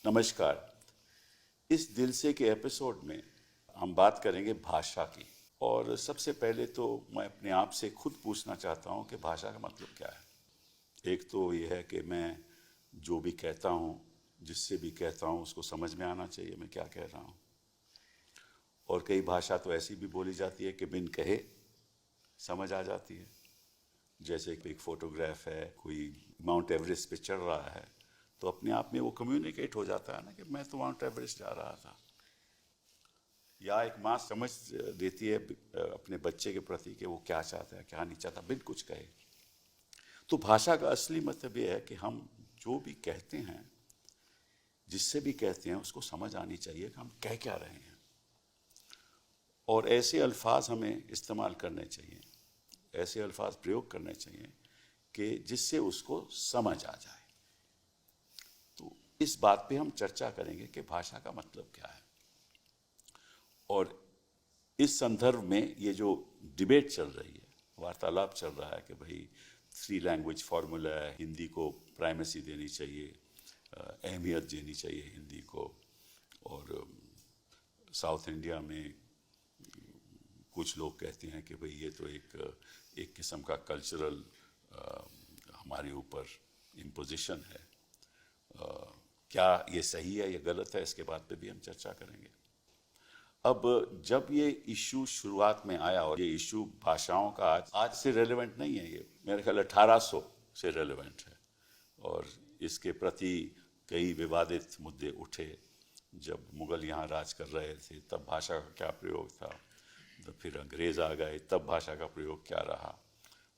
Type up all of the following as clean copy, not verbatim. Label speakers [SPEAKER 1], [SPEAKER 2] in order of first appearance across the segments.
[SPEAKER 1] नमस्कार। इस दिल से के एपिसोड में हम बात करेंगे भाषा की। और सबसे पहले तो मैं अपने आप से खुद पूछना चाहता हूँ कि भाषा का मतलब क्या है। एक तो ये है कि मैं जो भी कहता हूँ, जिससे भी कहता हूँ, उसको समझ में आना चाहिए मैं क्या कह रहा हूँ। और कई भाषा तो ऐसी भी बोली जाती है कि बिन कहे समझ आ जाती है। जैसे कि एक फोटोग्राफ है, कोई माउंट एवरेस्ट पे चढ़ रहा है, तो अपने आप में वो कम्युनिकेट हो जाता है ना कि मैं तो माउंट एवरेस्ट जा रहा था। या एक माँ समझ देती है अपने बच्चे के प्रति कि वो क्या चाहता है, क्या नहीं चाहता, बिन कुछ कहे। तो भाषा का असली मतलब ये है कि हम जो भी कहते हैं, जिससे भी कहते हैं, उसको समझ आनी चाहिए कि हम कह क्या रहे हैं। और ऐसे अल्फाज हमें इस्तेमाल करने चाहिए, ऐसे अल्फाज प्रयोग करने चाहिए कि जिससे उसको समझ आ जाए। तो इस बात पे हम चर्चा करेंगे कि भाषा का मतलब क्या है। और इस संदर्भ में ये जो डिबेट चल रही है, वार्तालाप चल रहा है कि भाई 3 लैंग्वेज फार्मूला है, हिंदी को प्राइमेसी देनी चाहिए, अहमियत देनी चाहिए हिंदी को। और साउथ इंडिया में कुछ लोग कहते हैं कि भाई ये तो एक किस्म का कल्चरल हमारे ऊपर इम्पोजिशन है। क्या ये सही है या गलत है, इसके बात पे भी हम चर्चा करेंगे। अब जब ये इशू शुरुआत में आया, और ये इशू भाषाओं का आज से रेलेवेंट नहीं है, ये मेरे ख्याल 1800 से रेलेवेंट है। और इसके प्रति कई विवादित मुद्दे उठे। जब मुगल यहाँ राज कर रहे थे तब भाषा का क्या प्रयोग था, तो फिर अंग्रेज़ आ गए तब भाषा का प्रयोग क्या रहा।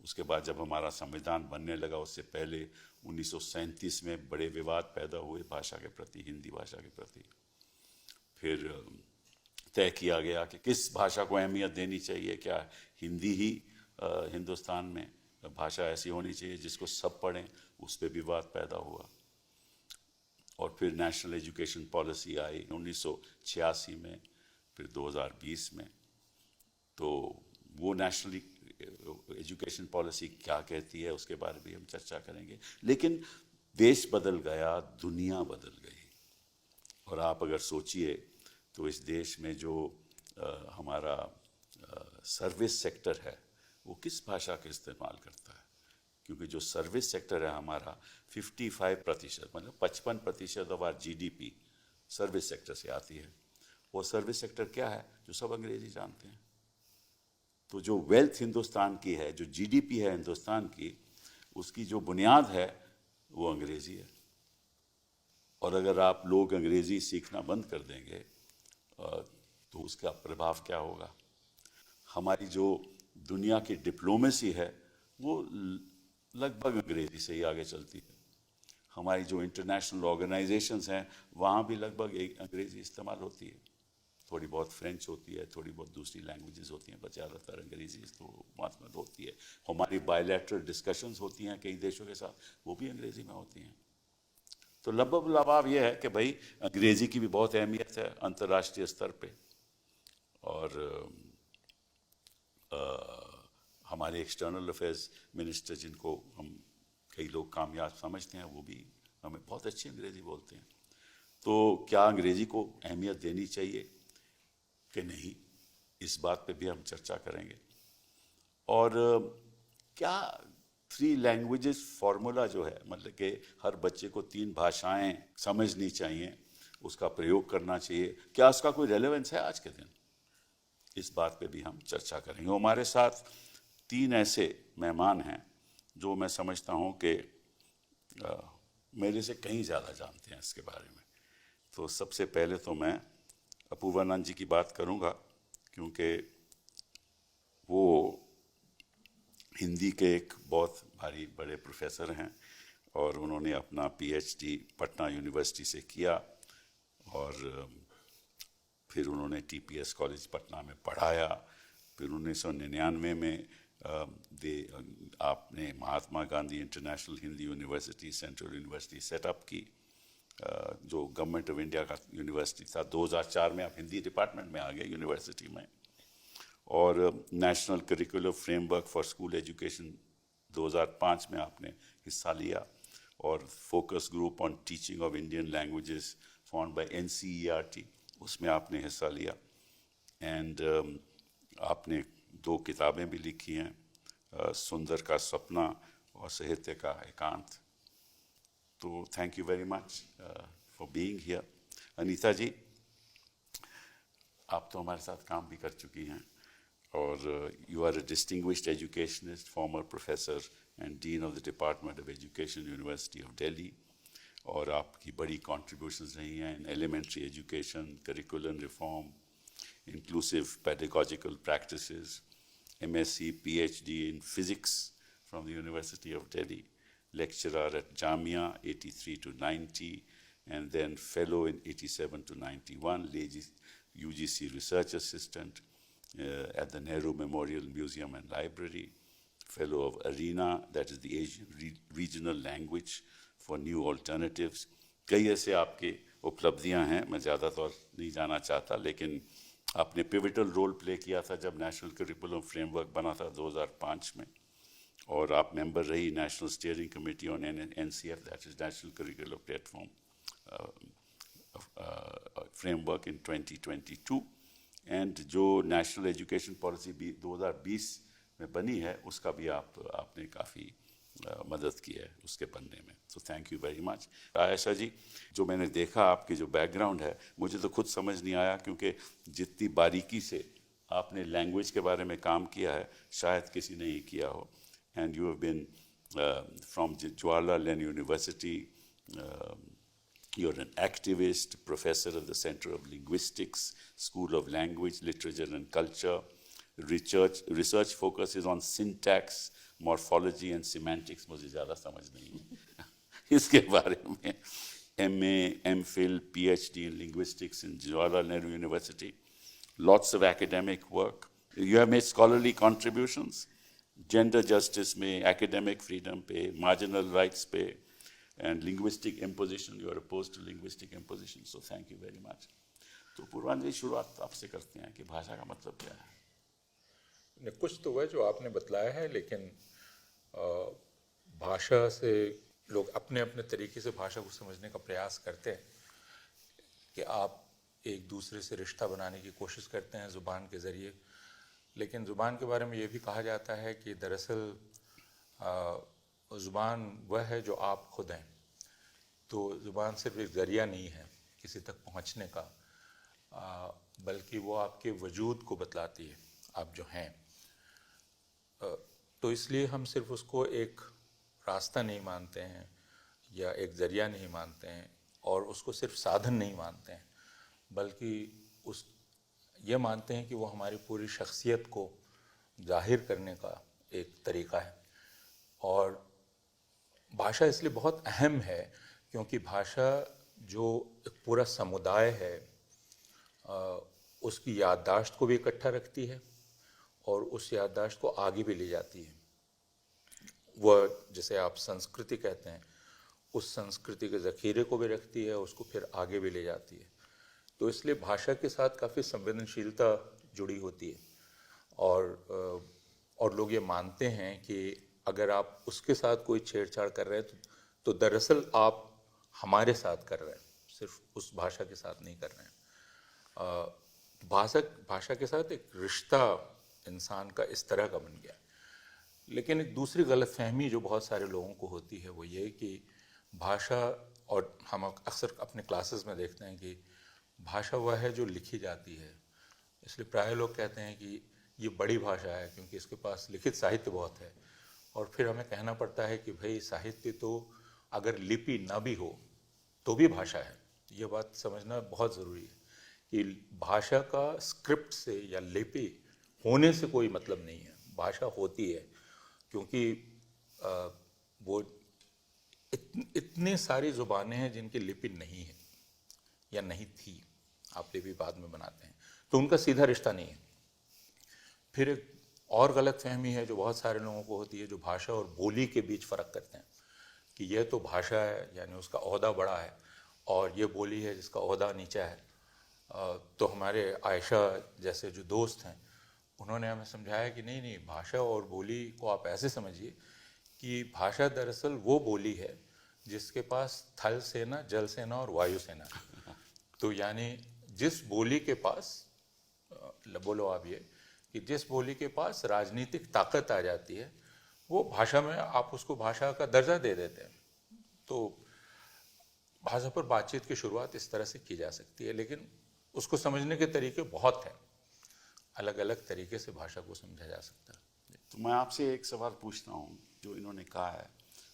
[SPEAKER 1] उसके बाद जब हमारा संविधान बनने लगा, उससे पहले 1937 में बड़े विवाद पैदा हुए भाषा के प्रति, हिंदी भाषा के प्रति। फिर तय किया गया कि किस भाषा को अहमियत देनी चाहिए, क्या हिंदी ही हिंदुस्तान में भाषा ऐसी होनी चाहिए जिसको सब पढ़ें, उस पर विवाद पैदा हुआ। और फिर नेशनल एजुकेशन पॉलिसी आई 1986 में, फिर 2020 में। तो वो नेशनल एजुकेशन पॉलिसी क्या कहती है, उसके बारे में भी हम चर्चा करेंगे। लेकिन देश बदल गया, दुनिया बदल गई। और आप अगर सोचिए तो इस देश में जो हमारा सर्विस सेक्टर है, वो किस भाषा का इस्तेमाल करता है। क्योंकि जो सर्विस सेक्टर है हमारा 55%, मतलब 55% of our GDP service sector से आती है। वो सर्विस सेक्टर क्या है, जो सब अंग्रेजी जानते हैं। तो जो वेल्थ हिंदुस्तान की है, जो जीडीपी है हिंदुस्तान की, उसकी जो बुनियाद है वो अंग्रेजी है। और अगर आप लोग अंग्रेजी सीखना बंद कर देंगे तो उसका प्रभाव क्या होगा। हमारी जो दुनिया की डिप्लोमेसी है वो लगभग अंग्रेजी से ही आगे चलती है। हमारी जो इंटरनेशनल ऑर्गेनाइजेशंस हैं वहाँ भी लगभग एक अंग्रेजी इस्तेमाल होती है। थोड़ी बहुत फ्रेंच होती है, थोड़ी बहुत दूसरी लैंग्वेजेस होती हैं, बस ज़्यादातर अंग्रेजी तो बात होती है। हमारी बायलैटरल डिस्कशंस होती हैं कई देशों के साथ, वो भी अंग्रेजी में होती हैं। तो लबाब यह है कि भाई अंग्रेजी की भी बहुत अहमियत है अंतर्राष्ट्रीय स्तर पे। और हमारे एक्सटर्नल अफेयर्स मिनिस्टर, जिनको हम कई लोग कामयाब समझते हैं, वो भी हमें बहुत अच्छी अंग्रेजी बोलते हैं। तो क्या अंग्रेजी को अहमियत देनी चाहिए कि नहीं, इस बात पे भी हम चर्चा करेंगे। और क्या 3 लैंग्वेजेस फार्मूला जो है, मतलब कि हर बच्चे को 3 भाषाएं समझनी चाहिए, उसका प्रयोग करना चाहिए, क्या उसका कोई रेलेवेंस है आज के दिन, इस बात पे भी हम चर्चा करेंगे। हमारे साथ 3 ऐसे मेहमान हैं जो मैं समझता हूँ कि मेरे से कहीं ज़्यादा जानते हैं इसके बारे में। तो सबसे पहले तो मैं अपूर्वानंद जी की बात करूँगा, क्योंकि वो हिंदी के एक बहुत भारी बड़े प्रोफेसर हैं और उन्होंने अपना पीएचडी पटना यूनिवर्सिटी से किया। और फिर उन्होंने टीपीएस कॉलेज पटना में पढ़ाया। फिर 1999 में आपने Mahatma Gandhi international Hindi university, central university setup की, जो गवर्नमेंट ऑफ इंडिया का यूनिवर्सिटी था। 2004 में आप हिंदी डिपार्टमेंट में आ गए यूनिवर्सिटी में। और national curricular framework for school education 2005 में आपने हिस्सा लिया। और focus group on teaching of Indian languages found by NCERT, उसमें आपने हिस्सा लिया। एंड आपने 2 किताबें भी लिखी हैं, सुंदर का सपना और साहित्य का एकांत। तो thank you very much for being here. Anita ji, आप तो हमारे साथ काम भी कर चुकी हैं, और you are a distinguished educationist, former professor and dean of the department of education, university of Delhi. और आपकी बड़ी कॉन्ट्रीब्यूशंस रही हैं in elementary education, curriculum reform, inclusive pedagogical practices, MSc, PhD in physics from the University of Delhi, lecturer at Jamia 83 to 90, and then fellow in 87 to 91, UGC research assistant at the Nehru Memorial Museum and Library, fellow of ARENA, that is the Asian Regional Language for New Alternatives. कई ऐसे आपके उपलब्धियां हैं, मैं ज़्यादा तौर नहीं जाना चाहता, लेकिन आपने पिविटल रोल प्ले किया था जब नेशनल करिकुलम फ्रेमवर्क बना था 2005 में, और आप मेंबर रही national steering committee on NCF, that is national curriculum platform framework in 2022। And जो नेशनल एजुकेशन पॉलिसी 2020 में बनी है, उसका भी आपने काफ़ी मदद की है उसके बनने में। तो thank you very much. Ayesha ji, जो मैंने देखा आपकी जो बैकग्राउंड है, मुझे तो खुद समझ नहीं आया, क्योंकि जितनी बारीकी से आपने लैंग्वेज के बारे में काम किया है शायद किसी ने ही किया हो। And you have been from Jawaharlal university, you're an activist, professor of the Center of Linguistics, School of Language, Literature and Culture. Research focuses on syntax, morphology and semantics. मुझे ज़्यादा समझ नहीं है इसके बारे में। MA, MPhil, PhD in linguistics in Jawaharlal Nehru University. Lots of academic work. You have made scholarly contributions, gender justice में, academic freedom पे, marginal rights पे, and linguistic imposition. You are opposed to linguistic imposition. So thank you very much. तो पूर्वांजलि, शुरुआत आपसे करते हैं कि भाषा का मतलब क्या है।
[SPEAKER 2] कुछ तो वह जो आपने बतलाया है, लेकिन भाषा से लोग अपने अपने तरीके से भाषा को समझने का प्रयास करते हैं कि आप एक दूसरे से रिश्ता बनाने की कोशिश करते हैं ज़ुबान के ज़रिए। लेकिन ज़ुबान के बारे में ये भी कहा जाता है कि दरअसल ज़ुबान वह है जो आप खुद हैं। तो ज़ुबान सिर्फ एक ज़रिया नहीं है किसी तक पहुंचने का, बल्कि वो आपके वजूद को बतलाती है, आप जो हैं। तो इसलिए हम सिर्फ उसको एक रास्ता नहीं मानते हैं या एक ज़रिया नहीं मानते हैं, और उसको सिर्फ साधन नहीं मानते हैं, बल्कि ये मानते हैं कि वो हमारी पूरी शख्सियत को जाहिर करने का एक तरीक़ा है। और भाषा इसलिए बहुत अहम है क्योंकि भाषा जो एक पूरा समुदाय है, उसकी याददाश्त को भी इकट्ठा रखती है और उस याददाश्त को आगे भी ले जाती है। वह जिसे आप संस्कृति कहते हैं, उस संस्कृति के ज़ख़ीरे को भी रखती है, उसको फिर आगे भी ले जाती है। तो इसलिए भाषा के साथ काफ़ी संवेदनशीलता जुड़ी होती है, और लोग ये मानते हैं कि अगर आप उसके साथ कोई छेड़छाड़ कर रहे हैं तो दरअसल आप हमारे साथ कर रहे हैं, सिर्फ उस भाषा के साथ नहीं कर रहे हैं। भाषा के साथ एक रिश्ता इंसान का इस तरह का बन गया। लेकिन एक दूसरी गलतफहमी जो बहुत सारे लोगों को होती है वो ये कि भाषा, और हम अक्सर अपने क्लासेस में देखते हैं कि भाषा वह है जो लिखी जाती है। इसलिए प्राय लोग कहते हैं कि ये बड़ी भाषा है क्योंकि इसके पास लिखित साहित्य बहुत है, और फिर हमें कहना पड़ता है कि भाई साहित्य तो अगर लिपि ना भी हो तो भी भाषा है। ये बात समझना बहुत ज़रूरी है कि भाषा का स्क्रिप्ट से या लिपि होने से कोई मतलब नहीं है। भाषा होती है क्योंकि वो इतने सारी ज़ुबानें हैं जिनकी लिपि नहीं है या नहीं थी, आप लिपि बाद में बनाते हैं, तो उनका सीधा रिश्ता नहीं है। फिर एक और गलतफहमी है जो बहुत सारे लोगों को होती है, जो भाषा और बोली के बीच फ़र्क करते हैं कि यह तो भाषा है यानी उसका ओहदा बड़ा है, और ये बोली है जिसका ओहदा नीचा है। तो हमारे आयशा जैसे जो दोस्त हैं, उन्होंने हमें समझाया कि नहीं नहीं, भाषा और बोली को आप ऐसे समझिए कि भाषा दरअसल वो बोली है जिसके पास थल सेना, जल सेना और वायु सेना है। तो यानी जिस बोली के पास बोलो आप ये कि जिस बोली के पास राजनीतिक ताकत आ जाती है वो भाषा में आप उसको भाषा का दर्जा दे देते हैं। तो भाषा पर बातचीत की शुरुआत इस तरह से की जा सकती है, लेकिन उसको समझने के तरीके बहुत हैं, अलग अलग तरीके से भाषा को समझा जा सकता है।
[SPEAKER 1] तो मैं आपसे एक सवाल पूछता हूँ, जो इन्होंने कहा है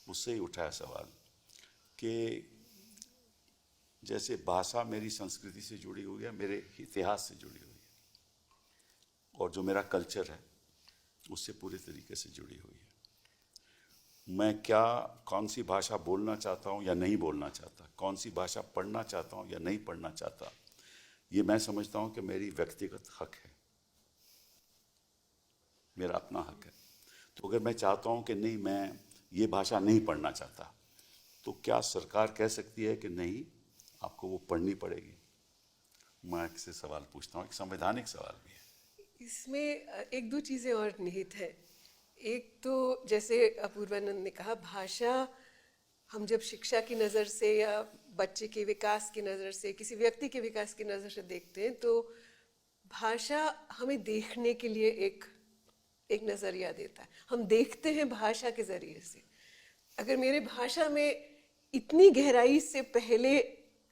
[SPEAKER 1] उससे ही उठाया सवाल कि जैसे भाषा मेरी संस्कृति से जुड़ी हुई है, मेरे इतिहास से जुड़ी हुई है, और जो मेरा कल्चर है उससे पूरे तरीके से जुड़ी हुई है। मैं क्या कौन सी भाषा बोलना चाहता हूँ या नहीं बोलना चाहता, कौन सी भाषा पढ़ना चाहता हूँ या नहीं पढ़ना चाहता, ये मैं समझता हूँ कि मेरी व्यक्तिगत हक है, मेरा अपना हक है। तो अगर मैं चाहता हूँ कि नहीं, मैं ये भाषा नहीं पढ़ना चाहता, तो क्या सरकार कह सकती है कि नहीं आपको वो पढ़नी पड़ेगी? मैं आपसे सवाल पूछता हूँ, एक संवैधानिक सवाल भी है।
[SPEAKER 3] इसमें एक दो चीज़ें और निहित है। एक तो जैसे अपूर्वानंद ने कहा, भाषा हम जब शिक्षा की नज़र से या बच्चे के विकास की नज़र से, किसी व्यक्ति के विकास की नज़र से देखते हैं, तो भाषा हमें देखने के लिए एक नज़रिया देता है। हम देखते हैं भाषा के ज़रिए से। अगर मेरे भाषा में इतनी गहराई से पहले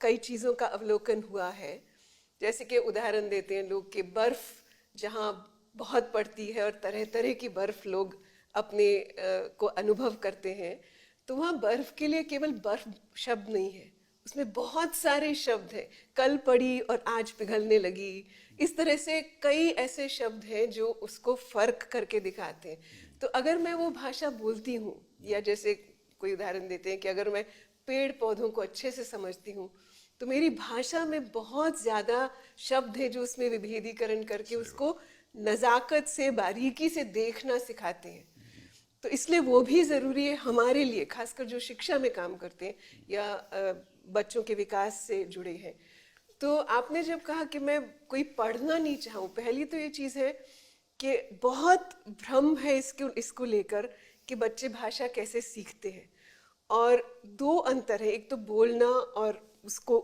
[SPEAKER 3] कई चीज़ों का अवलोकन हुआ है, जैसे कि उदाहरण देते हैं लोग कि बर्फ़ जहाँ बहुत पड़ती है और तरह तरह की बर्फ़ लोग अपने को अनुभव करते हैं, तो वहाँ बर्फ़ के लिए केवल बर्फ़ शब्द नहीं है, उसमें बहुत सारे शब्द हैं। कल पड़ी और आज पिघलने लगी, इस तरह से कई ऐसे शब्द हैं जो उसको फ़र्क करके दिखाते हैं। तो अगर मैं वो भाषा बोलती हूँ, या जैसे कोई उदाहरण देते हैं कि अगर मैं पेड़ पौधों को अच्छे से समझती हूँ, तो मेरी भाषा में बहुत ज़्यादा शब्द हैं जो उसमें विभेदीकरण करके उसको नज़ाकत से, बारीकी से देखना सिखाते हैं। तो इसलिए वो भी ज़रूरी है हमारे लिए, खासकर जो शिक्षा में काम करते हैं या बच्चों के विकास से जुड़े हैं। तो आपने जब कहा कि मैं कोई पढ़ना नहीं चाहूँ, पहली तो ये चीज़ है कि बहुत भ्रम है इसको लेकर कि बच्चे भाषा कैसे सीखते हैं। और दो अंतर है, एक तो बोलना और उसको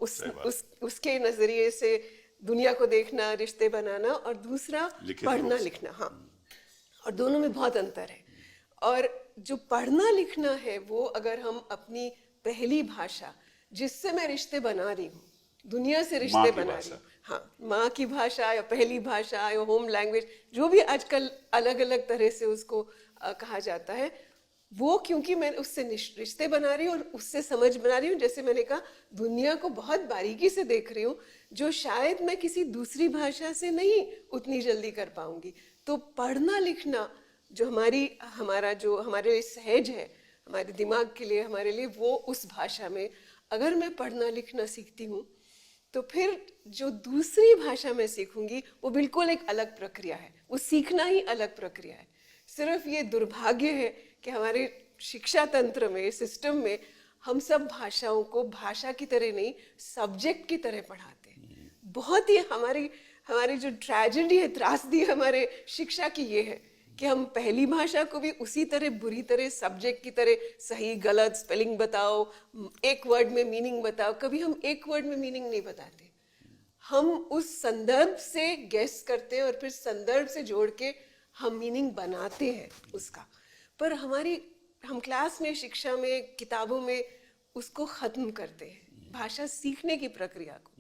[SPEAKER 3] उसके नज़रिए से दुनिया को देखना, रिश्ते बनाना, और दूसरा पढ़ना लिखना। हाँ, और दोनों में बहुत अंतर है। और जो पढ़ना लिखना है वो अगर हम अपनी पहली भाषा, जिससे मैं रिश्ते बना रही हूँ, दुनिया से रिश्ते बना रही हूँ, हाँ, माँ की भाषा या पहली भाषा या होम लैंग्वेज, जो भी आजकल अलग अलग तरह से उसको कहा जाता है, वो क्योंकि मैं उससे रिश्ते बना रही हूँ और उससे समझ बना रही हूँ, जैसे मैंने कहा, दुनिया को बहुत बारीकी से देख रही हूँ, जो शायद मैं किसी दूसरी भाषा से नहीं उतनी जल्दी कर पाऊंगी। तो पढ़ना लिखना जो हमारा जो हमारे लिए सहज है, हमारे दिमाग के लिए, हमारे लिए, वो उस भाषा में अगर मैं पढ़ना लिखना सीखती हूँ, तो फिर जो दूसरी भाषा में सीखूंगी वो बिल्कुल एक अलग प्रक्रिया है, वो सीखना ही अलग प्रक्रिया है। सिर्फ ये दुर्भाग्य है कि हमारे शिक्षा तंत्र में, सिस्टम में, हम सब भाषाओं को भाषा की तरह नहीं, सब्जेक्ट की तरह पढ़ाते हैं। बहुत ही हमारी जो ट्रेजेडी है, त्रासदी हमारे शिक्षा की ये है कि हम पहली भाषा को भी उसी तरह बुरी तरह सब्जेक्ट की तरह सही गलत स्पेलिंग बताओ, एक वर्ड में मीनिंग बताओ, कभी हम एक वर्ड में मीनिंग नहीं बताते। हम उस संदर्भ से गेस करते हैं और फिर संदर्भ से जोड़ के हम मीनिंग बनाते हैं उसका। पर हम क्लास में, शिक्षा में, किताबों में उसको ख़त्म करते हैं, भाषा सीखने की प्रक्रिया को।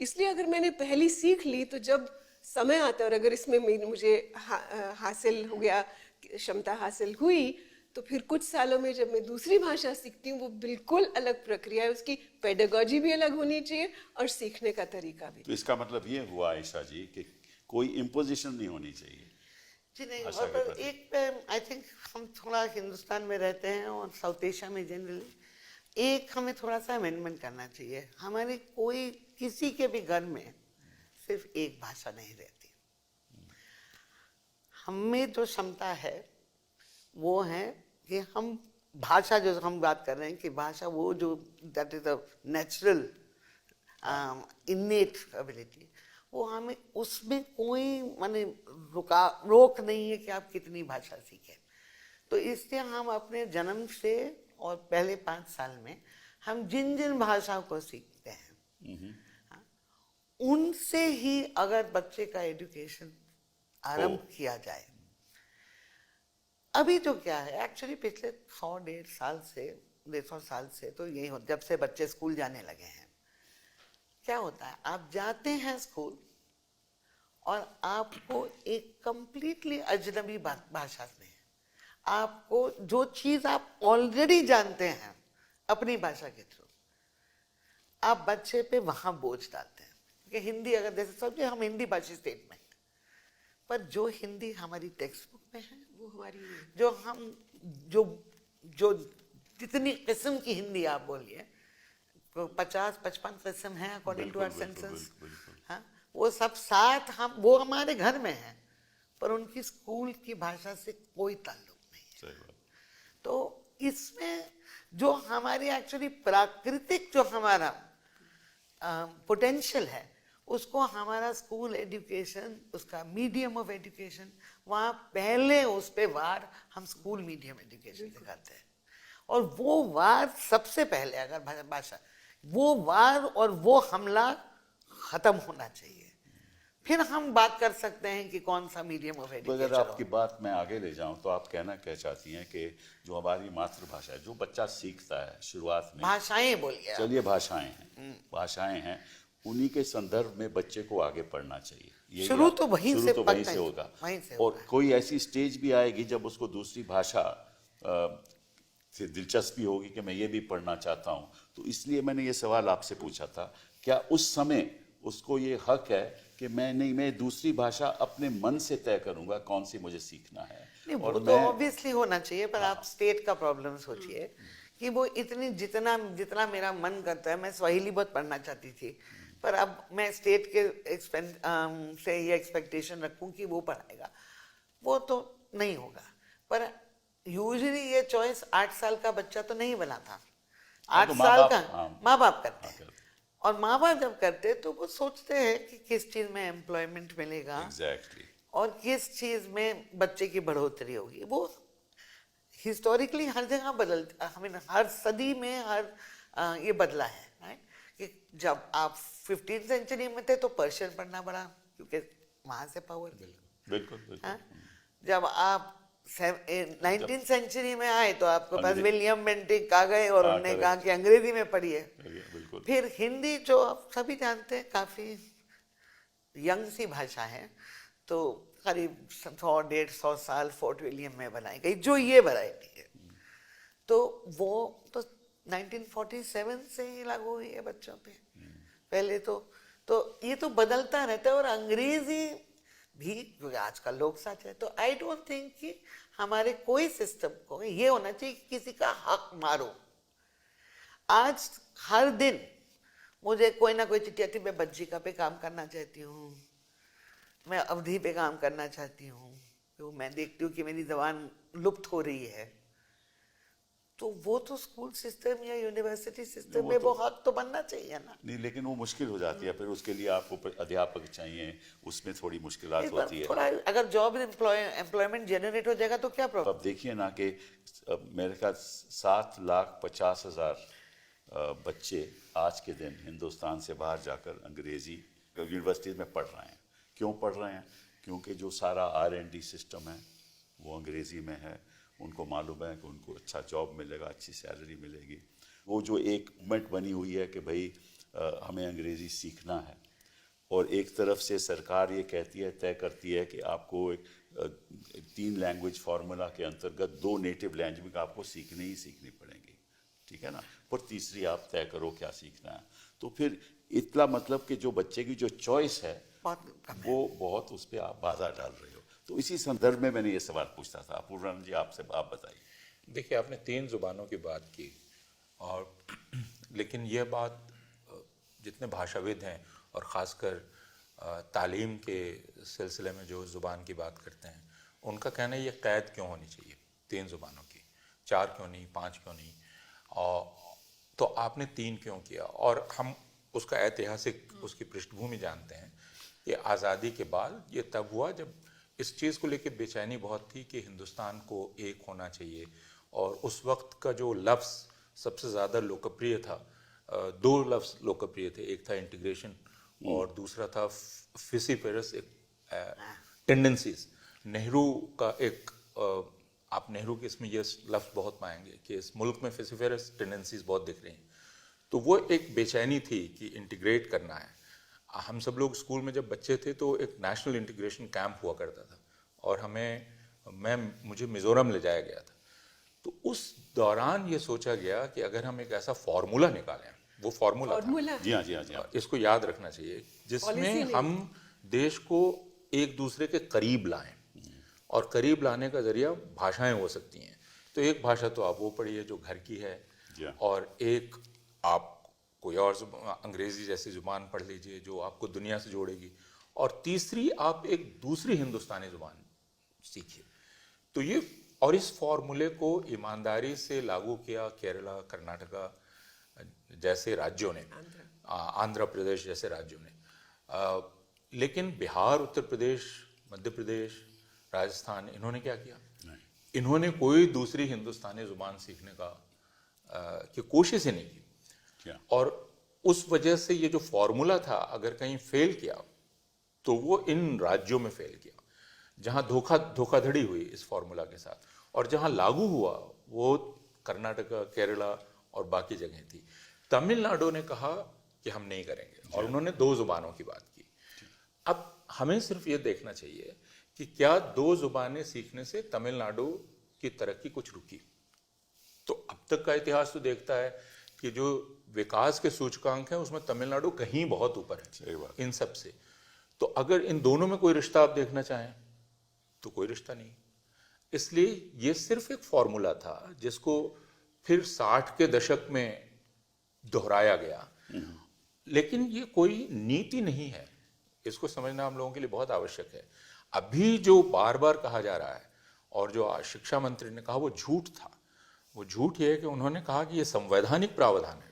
[SPEAKER 3] इसलिए अगर मैंने पहली सीख ली, तो जब समय आता है और अगर इसमें मुझे हासिल हो गया, क्षमता हासिल हुई, तो फिर कुछ सालों में जब मैं दूसरी भाषा सीखती हूँ, वो बिल्कुल अलग प्रक्रिया है, उसकी पेडागॉजी भी अलग होनी चाहिए और सीखने का तरीका भी।
[SPEAKER 1] तो इसका मतलब ये हुआ आयशा जी कि कोई इम्पोजिशन नहीं होनी चाहिए
[SPEAKER 4] जी नहीं, और एक आई थिंक हम थोड़ा हिंदुस्तान में रहते हैं और साउथ एशिया में जनरली एक हमें थोड़ा सा अमेंडमेंट करना चाहिए। हमारे कोई किसी के भी घर में सिर्फ एक भाषा नहीं रहती। हमें जो क्षमता है वो है कि हम भाषा, जो हम बात कर रहे हैं कि भाषा वो जो that is the natural इनेट ability, वो हमें उसमें कोई माने रोक नहीं है कि आप कितनी भाषा सीखें। तो इसलिए हम अपने जन्म से और पहले 5 साल में हम जिन जिन भाषाओं को सीखते हैं, उनसे ही अगर बच्चे का एजुकेशन आरंभ किया जाए। अभी तो क्या है, एक्चुअली पिछले 100 साल से तो यही हो, जब से बच्चे स्कूल जाने लगे हैं, क्या होता है, आप जाते हैं स्कूल और आपको एक कंप्लीटली अजनबी भाषा में आपको जो चीज आप ऑलरेडी जानते हैं अपनी भाषा के थ्रू, आप बच्चे पे वहां बोझ डालते हैं कि हिंदी, अगर जैसे समझे हम हिंदी भाषी स्टेट में, पर जो हिंदी हमारी टेक्स्ट बुक में है,
[SPEAKER 3] वो हमारी नहीं है।
[SPEAKER 4] जो हम जो जितनी किस्म की हिंदी आप बोलिए, 50-55 किस्म है अकॉर्डिंग टू आवर सेंसस, हाँ, वो सब साथ हम वो हमारे घर में है, पर उनकी स्कूल की भाषा से कोई ताल्लुक नहीं है। तो इसमें जो हमारी एक्चुअली प्राकृतिक जो हमारा पोटेंशियल है, उसको हमारा स्कूल एजुकेशन, उसका मीडियम ऑफ एजुकेशन, वहाँ पहले उस पे वार हम स्कूल मीडियम एजुकेशन सिखाते हैं, और वो वार सबसे पहले, अगर भाषा, वो वार और वो हमला खत्म होना चाहिए, फिर हम बात कर सकते हैं कि कौन सा मीडियम ऑफ एजुकेशन।
[SPEAKER 1] अगर आपकी बात मैं आगे ले जाऊं तो आप कहना क्या चाहती हैं कि जो हमारी मातृभाषा है, जो बच्चा सीखता है शुरुआत में,
[SPEAKER 4] भाषाएं बोलिए,
[SPEAKER 1] चलिए भाषाएं हैं, उन्हीं के संदर्भ में बच्चे को आगे पढ़ना चाहिए।
[SPEAKER 4] शुरू तो वहीं से
[SPEAKER 1] होगा, और कोई ऐसी स्टेज भी आएगी जब उसको दूसरी भाषा से दिलचस्पी होगी कि मैं ये भी पढ़ना चाहता हूँ। तो इसलिए मैंने ये सवाल आपसे पूछा था, क्या उस समय उसको ये हक है कि मैं दूसरी भाषा अपने मन से तय करूंगा कौन सी मुझे सीखना है?
[SPEAKER 4] नहीं,
[SPEAKER 1] और
[SPEAKER 4] वो तो ऑब्वियसली होना चाहिए, पर आप स्टेट का प्रॉब्लम सोचिए कि वो इतनी जितना मेरा मन करता है, मैं स्वाहिली बहुत पढ़ना चाहती थी, पर अब मैं स्टेट के से ये एक्सपेक्टेशन रखूं कि वो पढ़ाएगा, वो तो नहीं होगा। पर यूजुअली ये चॉइस 8 साल का बच्चा तो नहीं बनाता, 8 साल का माँ बाप करते हैं, और माँ बाप जब करते तो वो सोचते हैं कि किस चीज में एम्प्लॉयमेंट मिलेगा,
[SPEAKER 1] एग्जैक्टली,
[SPEAKER 4] और किस चीज में बच्चे की बढ़ोतरी होगी। वो हिस्टोरिकली हर जगह हर सदी में ये बदला है, राइट? कि जब आप 15th सेंचुरी में थे तो पर्शियन पढ़ना पड़ा, क्योंकि वहां से पावर,
[SPEAKER 1] बिल्कुल।
[SPEAKER 4] जब आप 19th सेंचुरी में आए तो आपके पास विलियम बेंटिक आ गए और उन्होंने कहा कि अंग्रेजी में पढ़िए। फिर हिंदी, जो आप सभी जानते हैं, काफी यंग सी भाषा है, तो करीब 100-150 साल फोर्ट विलियम में बनाई गई, जो ये वैरायटी है। तो वो तो 1947 से ही लागू हुई है बच्चों पे। पहले तो ये तो बदलता रहता है, और अंग्रेजी भी, क्योंकि आजकल लोग सच है, तो आई डोंट थिंक कि हमारे कोई सिस्टम को ये होना चाहिए कि किसी का हक मारो। आज हर दिन मुझे कोई ना कोई चिट्ठी आती है, मैं बज्जिका पे काम करना चाहती हूँ, मैं अवधि पे काम करना चाहती हूँ, तो मैं देखती हूँ कि मेरी जबान लुप्त हो रही है। तो वो तो स्कूल सिस्टम या यूनिवर्सिटी सिस्टम में वो हक तो बनना चाहिए ना।
[SPEAKER 1] नहीं, लेकिन वो मुश्किल हो जाती है, फिर उसके लिए आपको अध्यापक चाहिए, उसमें थोड़ी मुश्किलात होती है।
[SPEAKER 4] थोड़ा अगर जॉब एम्प्लॉयमेंट जनरेट हो जाएगा तो क्या प्रॉब्लम?
[SPEAKER 1] अब देखिए ना कि मेरे ख्याल 7,50,000 बच्चे आज के दिन हिंदुस्तान से बाहर जाकर अंग्रेजी यूनिवर्सिटीज में पढ़ रहे हैं। क्यों पढ़ रहे हैं? क्योंकि जो सारा R&D सिस्टम है वो अंग्रेजी में है। उनको मालूम है कि उनको अच्छा जॉब मिलेगा, अच्छी सैलरी मिलेगी। वो जो एक मूवमेंट बनी हुई है कि भाई हमें अंग्रेज़ी सीखना है, और एक तरफ से सरकार ये कहती है, तय करती है कि आपको एक 3 लैंग्वेज फार्मूला के अंतर्गत 2 नेटिव लैंग्वेज आपको सीखनी पड़ेंगी, ठीक है ना, पर तीसरी आप तय करो क्या सीखना है। तो फिर इतना मतलब कि जो बच्चे की जो चॉइस है वो बहुत उस पर आप बाधा डाल रहे हो। तो इसी संदर्भ में मैंने ये सवाल पूछता था। अपूर्वानंद जी, आपसे आप बताइए।
[SPEAKER 2] देखिए, आपने 3 ज़ुबानों की बात की, और लेकिन यह बात जितने भाषाविद हैं और ख़ासकर तालीम के सिलसिले में जो ज़ुबान की बात करते हैं, उनका कहना है ये क़ैद क्यों होनी चाहिए 3 ज़ुबानों की, 4 क्यों नहीं, 5 क्यों नहीं। और तो आपने 3 क्यों किया? और हम उसका ऐतिहासिक उसकी पृष्ठभूमि जानते हैं। ये आज़ादी के बाद ये तब हुआ जब इस चीज़ को लेकर बेचैनी बहुत थी कि हिंदुस्तान को एक होना चाहिए, और उस वक्त का जो लफ्ज़ सबसे ज़्यादा लोकप्रिय था, 2 लफ्ज़ लोकप्रिय थे, एक था इंटीग्रेशन, और दूसरा था फिसिफेरस एक टेंडेंसीज। नेहरू का एक आप नेहरू के इसमें ये लफ्ज़ बहुत पाएंगे कि इस मुल्क में फिसिफेरस टेंडेंसीज बहुत दिख रही हैं। तो वो एक बेचैनी थी कि इंटीग्रेट करना है। हम सब लोग स्कूल में जब बच्चे थे तो एक नेशनल इंटीग्रेशन कैंप हुआ करता था और मुझे मिज़ोरम ले जाया गया था। तो उस दौरान ये सोचा गया कि अगर हम एक ऐसा फार्मूला निकालें, वो फार्मूला था,
[SPEAKER 1] जी हाँ, जी हाँ, जी हाँ।
[SPEAKER 2] इसको याद रखना चाहिए, जिसमें हम देश को एक दूसरे के करीब लाएं, और करीब लाने का जरिया भाषाएं हो सकती हैं। तो एक भाषा तो आप वो पढ़िए जो घर की है, और एक आप कोई और अंग्रेजी जैसी जुबान पढ़ लीजिए जो आपको दुनिया से जोड़ेगी, और तीसरी आप एक दूसरी हिंदुस्तानी जुबान सीखिए। तो ये, और इस फॉर्मूले को ईमानदारी से लागू किया केरला, कर्नाटका जैसे राज्यों ने, आंध्र प्रदेश जैसे राज्यों ने। लेकिन बिहार, उत्तर प्रदेश, मध्य प्रदेश, राजस्थान, इन्होंने क्या किया? इन्होंने कोई दूसरी हिंदुस्तानी जुबान सीखने की कोशिश ही नहीं की। और उस वजह से ये जो फॉर्मूला था, अगर कहीं फेल किया तो वो इन राज्यों में फेल किया जहां धोखाधड़ी हुई इस फॉर्मूला के साथ, और जहां लागू हुआ वो कर्नाटका, केरला और बाकी जगह थी। तमिलनाडु ने कहा कि हम नहीं करेंगे, और उन्होंने 2 जुबानों की बात की। अब हमें सिर्फ ये देखना चाहिए कि क्या 2 जुबानें सीखने से तमिलनाडु की तरक्की कुछ रुकी? तो अब तक का इतिहास तो देखता है कि जो विकास के सूचकांक हैं उसमें तमिलनाडु कहीं बहुत ऊपर है इन सब से। तो अगर इन दोनों में कोई रिश्ता आप देखना चाहें तो कोई रिश्ता नहीं। इसलिए ये सिर्फ एक फॉर्मूला था जिसको फिर 60 के दशक में दोहराया गया, लेकिन ये कोई नीति नहीं है। इसको समझना हम लोगों के लिए बहुत आवश्यक है। अभी जो बार बार कहा जा रहा है, और जो आज शिक्षा मंत्री ने कहा, वो झूठ था। वो झूठ ये है कि उन्होंने कहा कि ये संवैधानिक प्रावधान है,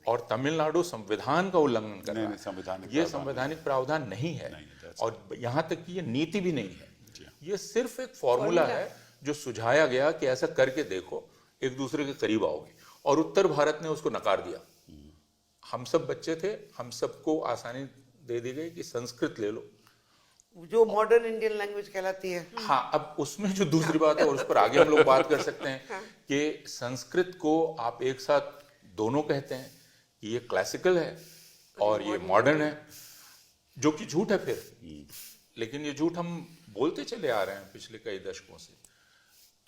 [SPEAKER 2] और तमिलनाडु संविधान का उल्लंघन कर रहा है। ये संवैधानिक प्रावधान नहीं है, और यहाँ तक कि ये नीति भी नहीं है। ये सिर्फ एक फॉर्मूला है जो सुझाया गया कि ऐसा करके देखो, एक दूसरे के करीब आओगे, और उत्तर भारत ने उसको नकार दिया। हम सब बच्चे थे, हम सबको आसानी दे दी गई कि संस्कृत ले लो,
[SPEAKER 4] जो मॉडर्न इंडियन लैंग्वेज कहलाती है।
[SPEAKER 2] हाँ, अब उसमें जो दूसरी बात है, और उस पर आगे हम लोग बात कर सकते हैं कि संस्कृत को आप एक साथ दोनों कहते हैं कि ये क्लासिकल है और ये मॉडर्न है, जो कि झूठ है फिर। लेकिन ये झूठ हम बोलते चले आ रहे हैं पिछले कई दशकों से।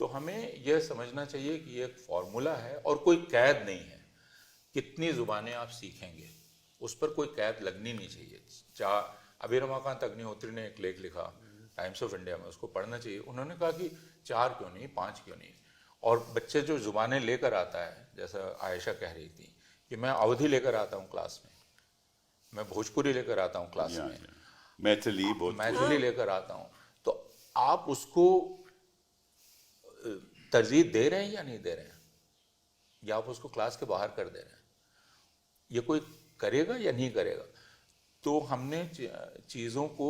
[SPEAKER 2] तो हमें यह समझना चाहिए कि ये एक फॉर्मूला है और कोई कैद नहीं है। कितनी जुबानें आप सीखेंगे उस पर कोई कैद लगनी नहीं चाहिए। अभी रमाकांत अग्निहोत्री ने एक लेख लिखा टाइम्स ऑफ इंडिया में, उसको पढ़ना चाहिए। उन्होंने कहा कि 4 क्यों नहीं, 5 क्यों नहीं। और बच्चे जो जुबानें लेकर आता है, जैसा आयशा कह रही थी कि मैं अवधी लेकर आता हूँ क्लास में, मैं भोजपुरी लेकर आता हूँ क्लास में, मैथिली लेकर आता हूँ, तो आप उसको तरजीह दे रहे हैं या नहीं दे रहे हैं, या आप उसको क्लास के बाहर कर दे रहे हैं? ये कोई करेगा या नहीं करेगा? तो हमने चीज़ों को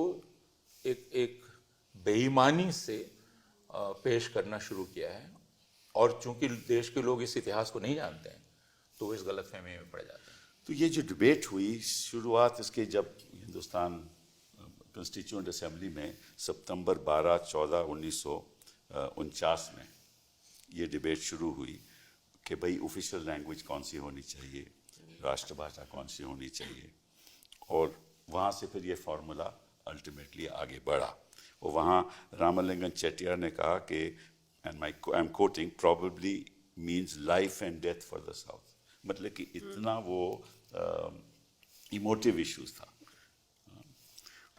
[SPEAKER 2] एक बेईमानी से पेश करना शुरू किया है, और चूंकि देश के लोग इस इतिहास को नहीं जानते हैं तो वो इस गलतफहमी में पड़ जाते हैं।
[SPEAKER 1] तो ये जो डिबेट हुई, शुरुआत इसके जब हिंदुस्तान कॉन्स्टिट्यूएंट असेंबली में सितंबर 12-14, 1949 में ये डिबेट शुरू हुई कि भाई ऑफिशियल लैंग्वेज कौन सी होनी चाहिए, राष्ट्रभाषा कौन सी होनी चाहिए, और वहाँ से फिर ये फार्मूला अल्टीमेटली आगे बढ़ा। और वहाँ रामलिंगन चेट्टियार ने कहा कि, and I am quoting, probably means life and death for the south. मतलब कि इतना वो इमोटिव इश्यूज था।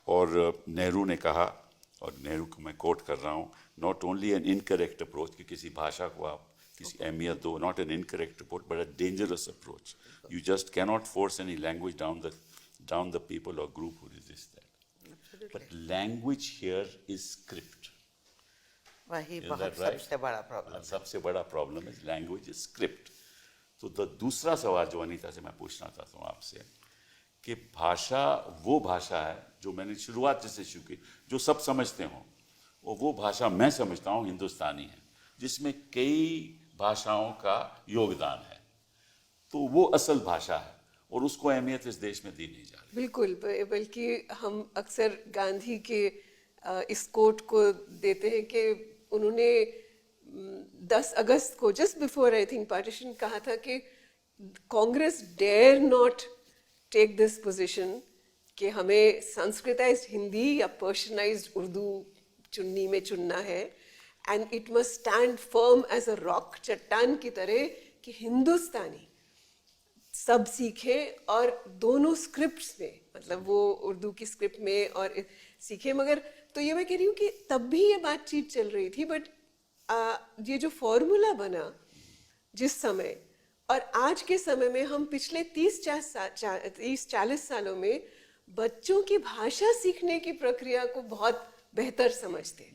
[SPEAKER 1] और नेहरू ने कहा, और नेहरू को मैं कोट कर रहा हूँ, not only an incorrect approach, कि किसी भाषा को आप किसी अहमियत दो, not an incorrect approach but a dangerous approach. You just cannot force any language down the people or group who resist that. Absolutely. But language here is script.
[SPEAKER 4] वही बहुत सबसे बड़ा प्रॉब्लम।
[SPEAKER 1] सबसे बड़ा प्रॉब्लम है लैंग्वेज इज स्क्रिप्ट। तो दूसरा सवाल जो अनीता से मैं पूछना चाहता हूँ आपसे, कि भाषा वो भाषा है जो मैंने शुरुआत जैसे शुरू की, जो सब समझते हों, और वो भाषा मैं समझता हूँ हिंदुस्तानी है, जिसमें कई भाषाओं का योगदान है। तो वो असल भाषा है, और उसको अहमियत इस देश में दी नहीं जा रही।
[SPEAKER 3] बिल्कुल, बल्कि हम अक्सर गांधी के इस कोट को देते हैं कि उन्होंने 10 अगस्त को just before I think partition कहा था कि Congress dare not take this position कि हमें संस्कृताइज्ड हिंदी या पर्शियनाइज्ड उर्दू चुन्नी में चुनना है, and it must stand firm as a rock, चट्टान की तरह, कि हिंदुस्तानी सब सीखे और दोनों स्क्रिप्ट्स में, मतलब वो उर्दू की स्क्रिप्ट में और सीखे। मगर तो ये मैं कह रही हूँ कि तब भी ये बातचीत चल रही थी, बट ये जो फॉर्मूला बना जिस समय और आज के समय में, हम पिछले 30-40 सालों में बच्चों की भाषा सीखने की प्रक्रिया को बहुत बेहतर समझते हैं।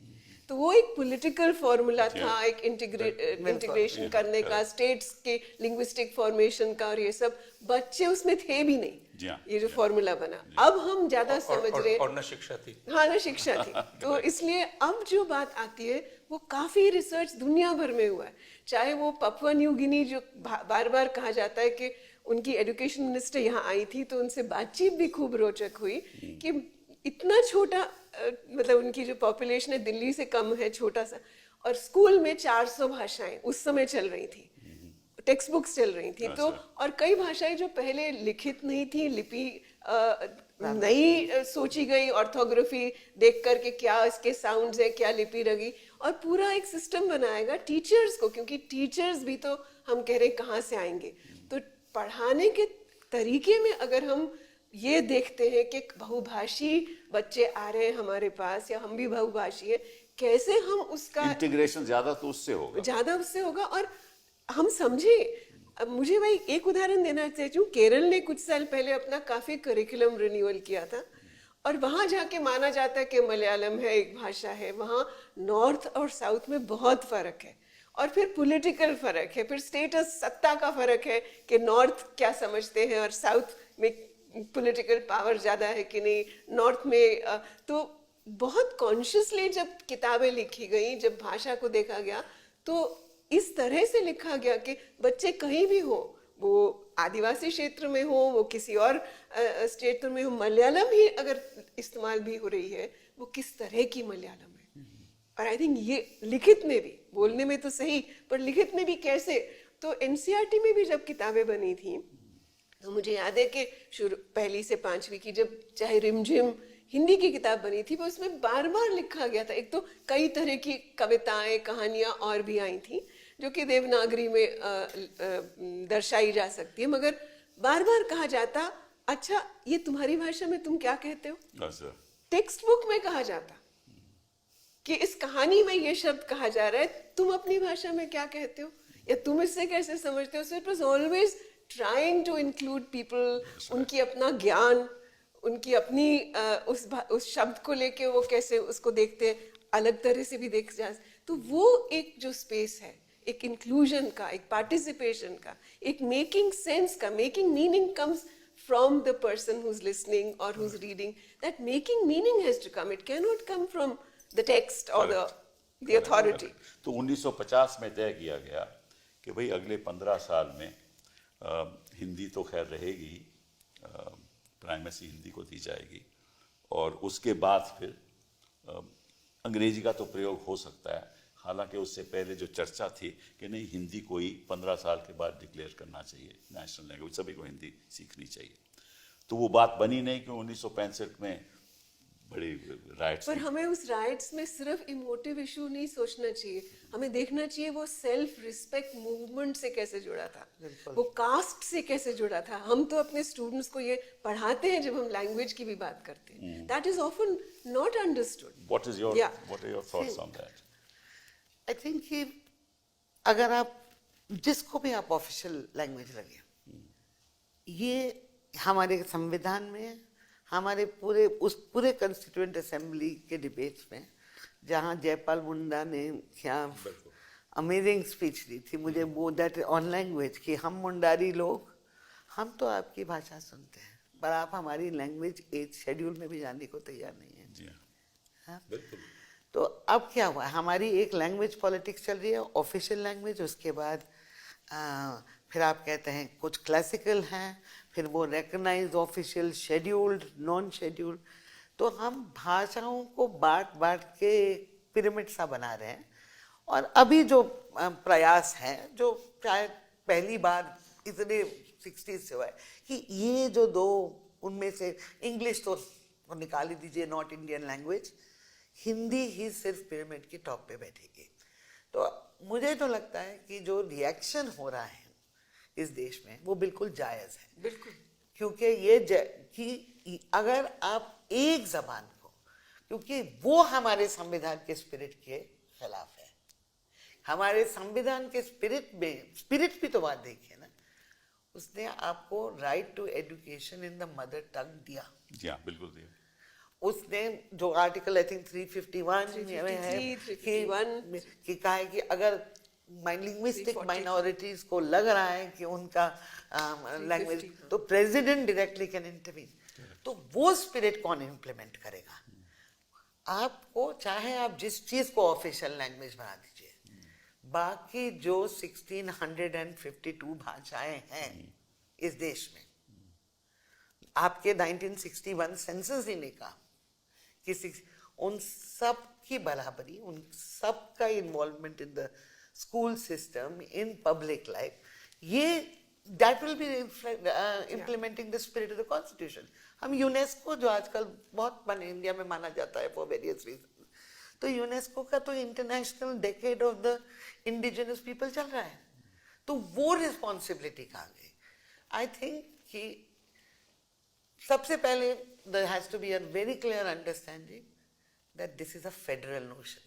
[SPEAKER 3] तो वो एक पॉलिटिकल फॉर्मूला था, एक इंटीग्रेशन करने का, स्टेट्स के लिंग्विस्टिक फॉर्मेशन का, और ये सब बच्चे उसमें थे भी नहीं, ये जो फॉर्मूला बना। अब हम ज्यादा समझ रहे,
[SPEAKER 2] और न शिक्षा थी।
[SPEAKER 3] हाँ, ना शिक्षा थी। तो इसलिए अब जो बात आती है वो काफी रिसर्च दुनिया भर में हुआ है, चाहे वो पपुआ न्यू गिनी, जो बार बार कहा जाता है कि उनकी एजुकेशन मिनिस्टर यहाँ आई थी तो उनसे बातचीत भी खूब रोचक हुई कि इतना छोटा, मतलब उनकी जो पॉपुलेशन है दिल्ली से कम है, छोटा सा, और स्कूल में 400 भाषाएं उस समय चल रही थी, टेक्स्ट बुक्स चल रही थी। तो और कई भाषाएं जो पहले लिखित नहीं थी, लिपि नई सोची गई, ऑर्थोग्राफी देख करके क्या इसके साउंड्स है, क्या लिपि लगी, और पूरा एक सिस्टम बनाएगा टीचर्स को, क्योंकि टीचर्स भी तो हम कह रहे कहाँ से आएंगे। तो पढ़ाने के तरीके में अगर हम ये देखते हैं कि बहुभाषी बच्चे आ रहे हैं हमारे पास, या हम भी बहुभाषी है, कैसे हम उसका
[SPEAKER 1] इंटीग्रेशन ज्यादा तो उससे होगा। और हम समझे, अब मुझे भाई एक उदाहरण देना चाहती हूँ, केरल ने कुछ साल पहले अपना काफी करिकुलम रिन्यूअल किया था, और वहां जाके माना जाता है कि मलयालम है, एक भाषा है। वहां नॉर्थ और साउथ में बहुत फर्क है, और फिर पॉलिटिकल फर्क है, फिर स्टेटस, सत्ता का फर्क है कि नॉर्थ क्या समझते हैं और साउथ में पॉलिटिकल पावर ज्यादा है कि नहीं। नॉर्थ में तो बहुत कॉन्शियसली जब किताबें लिखी गई, जब भाषा को देखा गया, तो इस तरह से लिखा गया कि बच्चे कहीं भी हो, वो आदिवासी क्षेत्र में हो, वो किसी और क्षेत्र में हो, मलयालम ही अगर इस्तेमाल भी हो रही है, वो किस तरह की मलयालम है। और आई थिंक ये लिखित में भी, बोलने में तो सही, पर लिखित में भी कैसे। तो एनसीईआरटी में भी जब किताबें बनी थी, तो मुझे याद है कि शुरू 1ली से 5वीं की जब चाहे रिमझिम हिंदी की किताब बनी थी, वो उसमें बार बार लिखा गया था। एक तो कई तरह की कविताएं, कहानियां और भी आई थी जो कि देवनागरी में दर्शाई जा सकती है, मगर बार बार कहा जाता, अच्छा ये तुम्हारी भाषा में तुम क्या कहते हो। टेक्स्ट बुक में कहा जाता कि इस कहानी में ये शब्द कहा जा रहा है, तुम अपनी भाषा में क्या कहते हो, या तुम इससे कैसे समझते हो। So it was always trying to include people, उनकी अपना ज्ञान, उनकी अपनी उस शब्द को लेके वो कैसे उसको देखते हैं, अलग तरह से भी देख जा। तो वो एक जो स्पेस है, एक इंक्लूजन का, एक पार्टिसिपेशन का, एक मेकिंग सेंस का, making meaning comes from the person who's listening or who's reading. That making meaning has to come. It cannot come from the text or the authority. तो 1950 में तय किया गया कि भाई अगले 15 साल में हिंदी तो खैर रहेगी, प्राइमेसी हिंदी को दी जाएगी, और उसके बाद फिर अंग्रेजी का तो प्रयोग हो सकता है। हालांकि उससे पहले जो चर्चा थी कि नहीं, हिंदी को ही 15 साल के बाद डिक्लेयर करना चाहिए नेशनल लैंग्वेज, सभी को हिंदी सीखनी चाहिए। तो वो बात बनी नहीं कि 1965 में बड़ी राइट्स।
[SPEAKER 3] पर हमें उस राइट्स में सिर्फ इमोटिव इशू नहीं सोचना चाहिए, हमें देखना चाहिए वो सेल्फ रिस्पेक्ट मूवमेंट से कैसे जुड़ा था, वो कास्ट से कैसे जुड़ा था। हम तो अपने स्टूडेंट्स को ये पढ़ाते हैं जब हम लैंग्वेज की भी बात करते हैं, that is often not understood.
[SPEAKER 1] What are your thoughts on that?
[SPEAKER 4] I think कि अगर आप जिसको भी आप ऑफिशियल लैंग्वेज लगे, ये हमारे संविधान में, हमारे पूरे कॉन्स्टिट्यूएंट असेंबली के डिबेट्स में, जहाँ जयपाल मुंडा ने क्या अमेजिंग स्पीच दी थी, मुझे वो दैट ऑन लैंग्वेज, कि हम मुंडारी लोग, हम तो आपकी भाषा सुनते हैं, पर आप हमारी लैंग्वेज 8 शेड्यूल में भी जाने को तैयार नहीं है।
[SPEAKER 1] जी
[SPEAKER 4] हाँ?
[SPEAKER 2] बिल्कुल।
[SPEAKER 4] तो अब क्या हुआ, हमारी एक लैंग्वेज पॉलिटिक्स चल रही है, ऑफिशियल लैंग्वेज, उसके बाद फिर आप कहते हैं कुछ क्लासिकल हैं, फिर वो recognised, official, scheduled, non scheduled. तो हम भाषाओं को बांट बांट के पिरामिड सा बना रहे हैं। और अभी जो प्रयास है, जो शायद पहली बार इतने 60s से हुआ है, कि ये जो दो, उनमें से इंग्लिश तो निकाल ही दीजिए, नॉट इंडियन लैंग्वेज, हिंदी ही सिर्फ पिरामिड के टॉप पे बैठेगी। तो मुझे तो लगता है कि जो रिएक्शन हो रहा है इस देश में वो बिल्कुल जायज़ है।
[SPEAKER 3] बिल्कुल।
[SPEAKER 4] क्योंकि ये कि अगर आप एक जबान को, क्योंकि वो हमारे संविधान के स्पिरिट के खिलाफ है। हमारे संविधान के स्पिरिट में, स्पिरिट भी तो बात देखिए ना, उसने आपको right to education in the mother tongue दिया।
[SPEAKER 1] जी हाँ, बिल्कुल दिया।
[SPEAKER 4] उसने जो आर्टिकल आई थिंक 351 में है कि कहा है कि अगर लिंग्विस्टिक माइनॉरिटीज को लग रहा है कि उनका लैंग्वेज, तो प्रेसिडेंट डायरेक्टली कैन इंटरवीन। तो वो स्पिरिट कौन इम्प्लीमेंट करेगा? आपको चाहे आप जिस चीज को ऑफिशियल लैंग्वेज बना दीजिए, बाकी जो 1652 भाषाएं हैं इस देश में, आपके 1961 सेंसस ही ने कहा कि उन सब की बराबरी, उन सब का involvement in the school system, in public life, ये that will be implementing the spirit of the constitution. हम यूनेस्को, जो आजकल बहुत इंडिया में माना जाता है फॉर वेरियस रीजन, तो यूनेस्को का तो international decade of the indigenous people चल रहा है। तो वो रिस्पॉन्सिबिलिटी कहाँ गई? आई थिंक कि सबसे पहले there has to be a very clear understanding that this is a federal notion.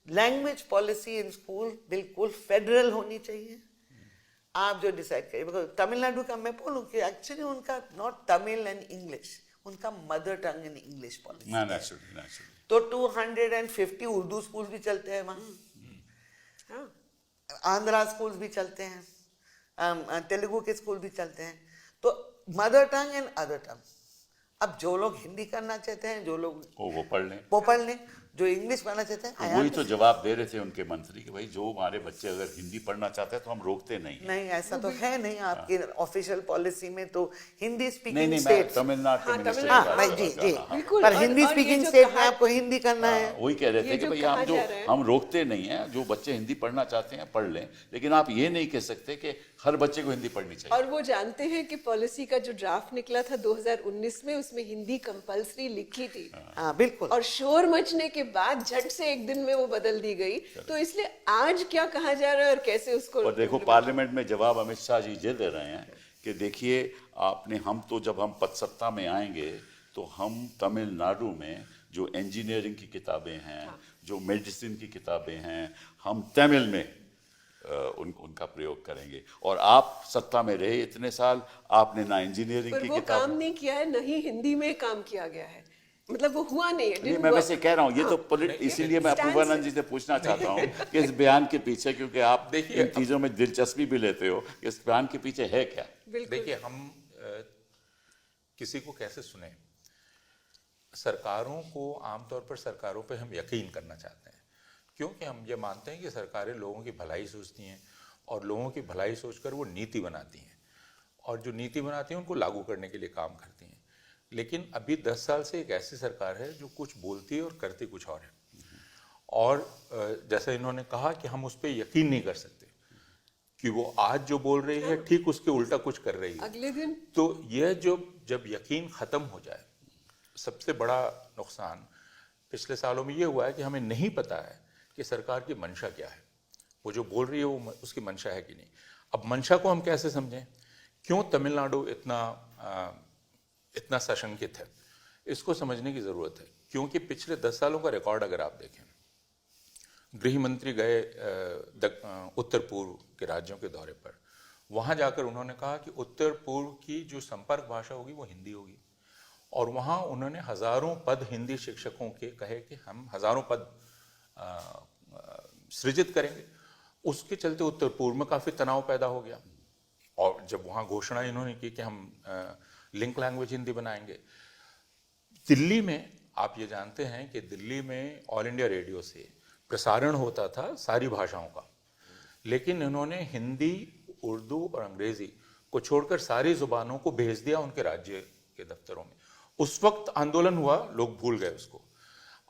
[SPEAKER 4] Language policy in school बिल्कुल फेडरल होनी चाहिए। आप जो डिसाइड करिए, तमिलनाडु का मैं बोलूँ कि एक्चुअली उनका नॉट तमिल एंड इंग्लिश, उनका mother tongue in English policy. तो 250 उर्दू स्कूल भी चलते हैं वहाँ, आंध्रा स्कूल भी चलते हैं, तेलुगु के स्कूल भी चलते हैं। तो मदर टंग एंड अदर टंग। अब जो लोग हिंदी करना चाहते हैं, जो लोग
[SPEAKER 1] वो पढ़ लें,
[SPEAKER 4] जो इंग्लिश पढ़ना चाहते हैं,
[SPEAKER 1] वही तो जवाब दे रहे थे उनके मंत्री कि भाई जो हमारे बच्चे अगर हिंदी पढ़ना चाहते हैं तो हम रोकते नहीं।
[SPEAKER 4] ऐसा तो है नहीं आपकी ऑफिशियल पॉलिसी में। तो हिंदी स्पीकिंग
[SPEAKER 1] नहीं,
[SPEAKER 4] स्टेट,
[SPEAKER 1] मैं तमिलनाडु के मिनिस्टर
[SPEAKER 4] जी, पर हिंदी स्पीकिंग स्टेट में आपको हिंदी करना है।
[SPEAKER 1] वही कह रहे थे कि भाई हम रोकते नहीं है, जो बच्चे हिंदी पढ़ना चाहते हैं पढ़ लें, लेकिन आप ये नहीं कह सकते कि हर बच्चे को हिंदी पढ़नी चाहिए।
[SPEAKER 3] और वो जानते हैं कि पॉलिसी का जो ड्राफ्ट निकला था 2019 में, उसमें हिंदी कंपलसरी लिखी थी।
[SPEAKER 4] बिल्कुल।
[SPEAKER 3] और शोर मचने के बाद झट से एक दिन में वो बदल दी गई। तो इसलिए आज क्या कहा जा रहा है और कैसे उसको,
[SPEAKER 1] और देखो पार्लियामेंट में जवाब अमित शाह जी ये दे रहे हैं कि देखिए आपने, हम तो जब हम पद सत्ता में आएंगे तो हम तमिलनाडु में जो इंजीनियरिंग की किताबें हैं, जो मेडिसिन की किताबें हैं, हम तमिल में उनका प्रयोग करेंगे। और आप सत्ता में रहे इतने साल, आपने ना इंजीनियरिंग की किताब
[SPEAKER 3] काम नहीं किया है, नहीं हिंदी में काम किया गया है, मतलब वो हुआ नहीं है।
[SPEAKER 1] मैं वैसे कह रहा हूँ, ये तो इसीलिए मैं अपूर्वानंद जी से पूछना चाहता हूँ कि इस बयान के पीछे, क्योंकि आप देखिए इन चीजों में दिलचस्पी भी लेते हो, इस बयान के पीछे है क्या?
[SPEAKER 2] देखिए, हम किसी को कैसे सुने? सरकारों को, आमतौर पर सरकारों पे हम यकीन करना चाहते हैं, क्योंकि हम ये मानते हैं कि सरकारें लोगों की भलाई सोचती हैं और लोगों की भलाई सोचकर वो नीति बनाती हैं, और जो नीति बनाती हैं उनको लागू करने के लिए काम करती हैं। लेकिन अभी 10 साल से एक ऐसी सरकार है जो कुछ बोलती है और करती कुछ और है। और जैसे इन्होंने कहा कि हम उस पर यकीन नहीं कर सकते कि वो आज जो बोल रही है ठीक उसके उल्टा कुछ कर रही है
[SPEAKER 3] अगले दिन। तो
[SPEAKER 2] यह जब यकीन ख़त्म हो जाए, सबसे बड़ा नुकसान पिछले सालों में ये हुआ है कि हमें नहीं पता है कि सरकार की मंशा क्या है। वो जो बोल रही है वो उसकी मंशा है कि नहीं। अब मंशा को हम कैसे समझें? क्यों तमिलनाडु इतना सशंकित है, इसको समझने की ज़रूरत है। क्योंकि पिछले 10 सालों का रिकॉर्ड अगर आप देखें, गृह मंत्री गए उत्तर पूर्व के राज्यों के दौरे पर, वहाँ जाकर उन्होंने कहा कि उत्तर पूर्व की जो संपर्क भाषा होगी वो हिंदी होगी, और वहाँ उन्होंने हज़ारों पद हिंदी शिक्षकों के कहे कि हम हज़ारों पद सृजित करेंगे। उसके चलते उत्तर पूर्व में काफ़ी तनाव पैदा हो गया, और जब वहाँ घोषणा इन्होंने की कि हम लिंक लैंग्वेज हिंदी बनाएंगे। दिल्ली में आप ये जानते हैं कि दिल्ली में ऑल इंडिया रेडियो से प्रसारण होता था सारी भाषाओं का, लेकिन इन्होंने हिंदी, उर्दू और अंग्रेजी को छोड़कर सारी जुबानों को भेज दिया उनके राज्य के दफ्तरों में। उस वक्त आंदोलन हुआ, लोग भूल गए उसको,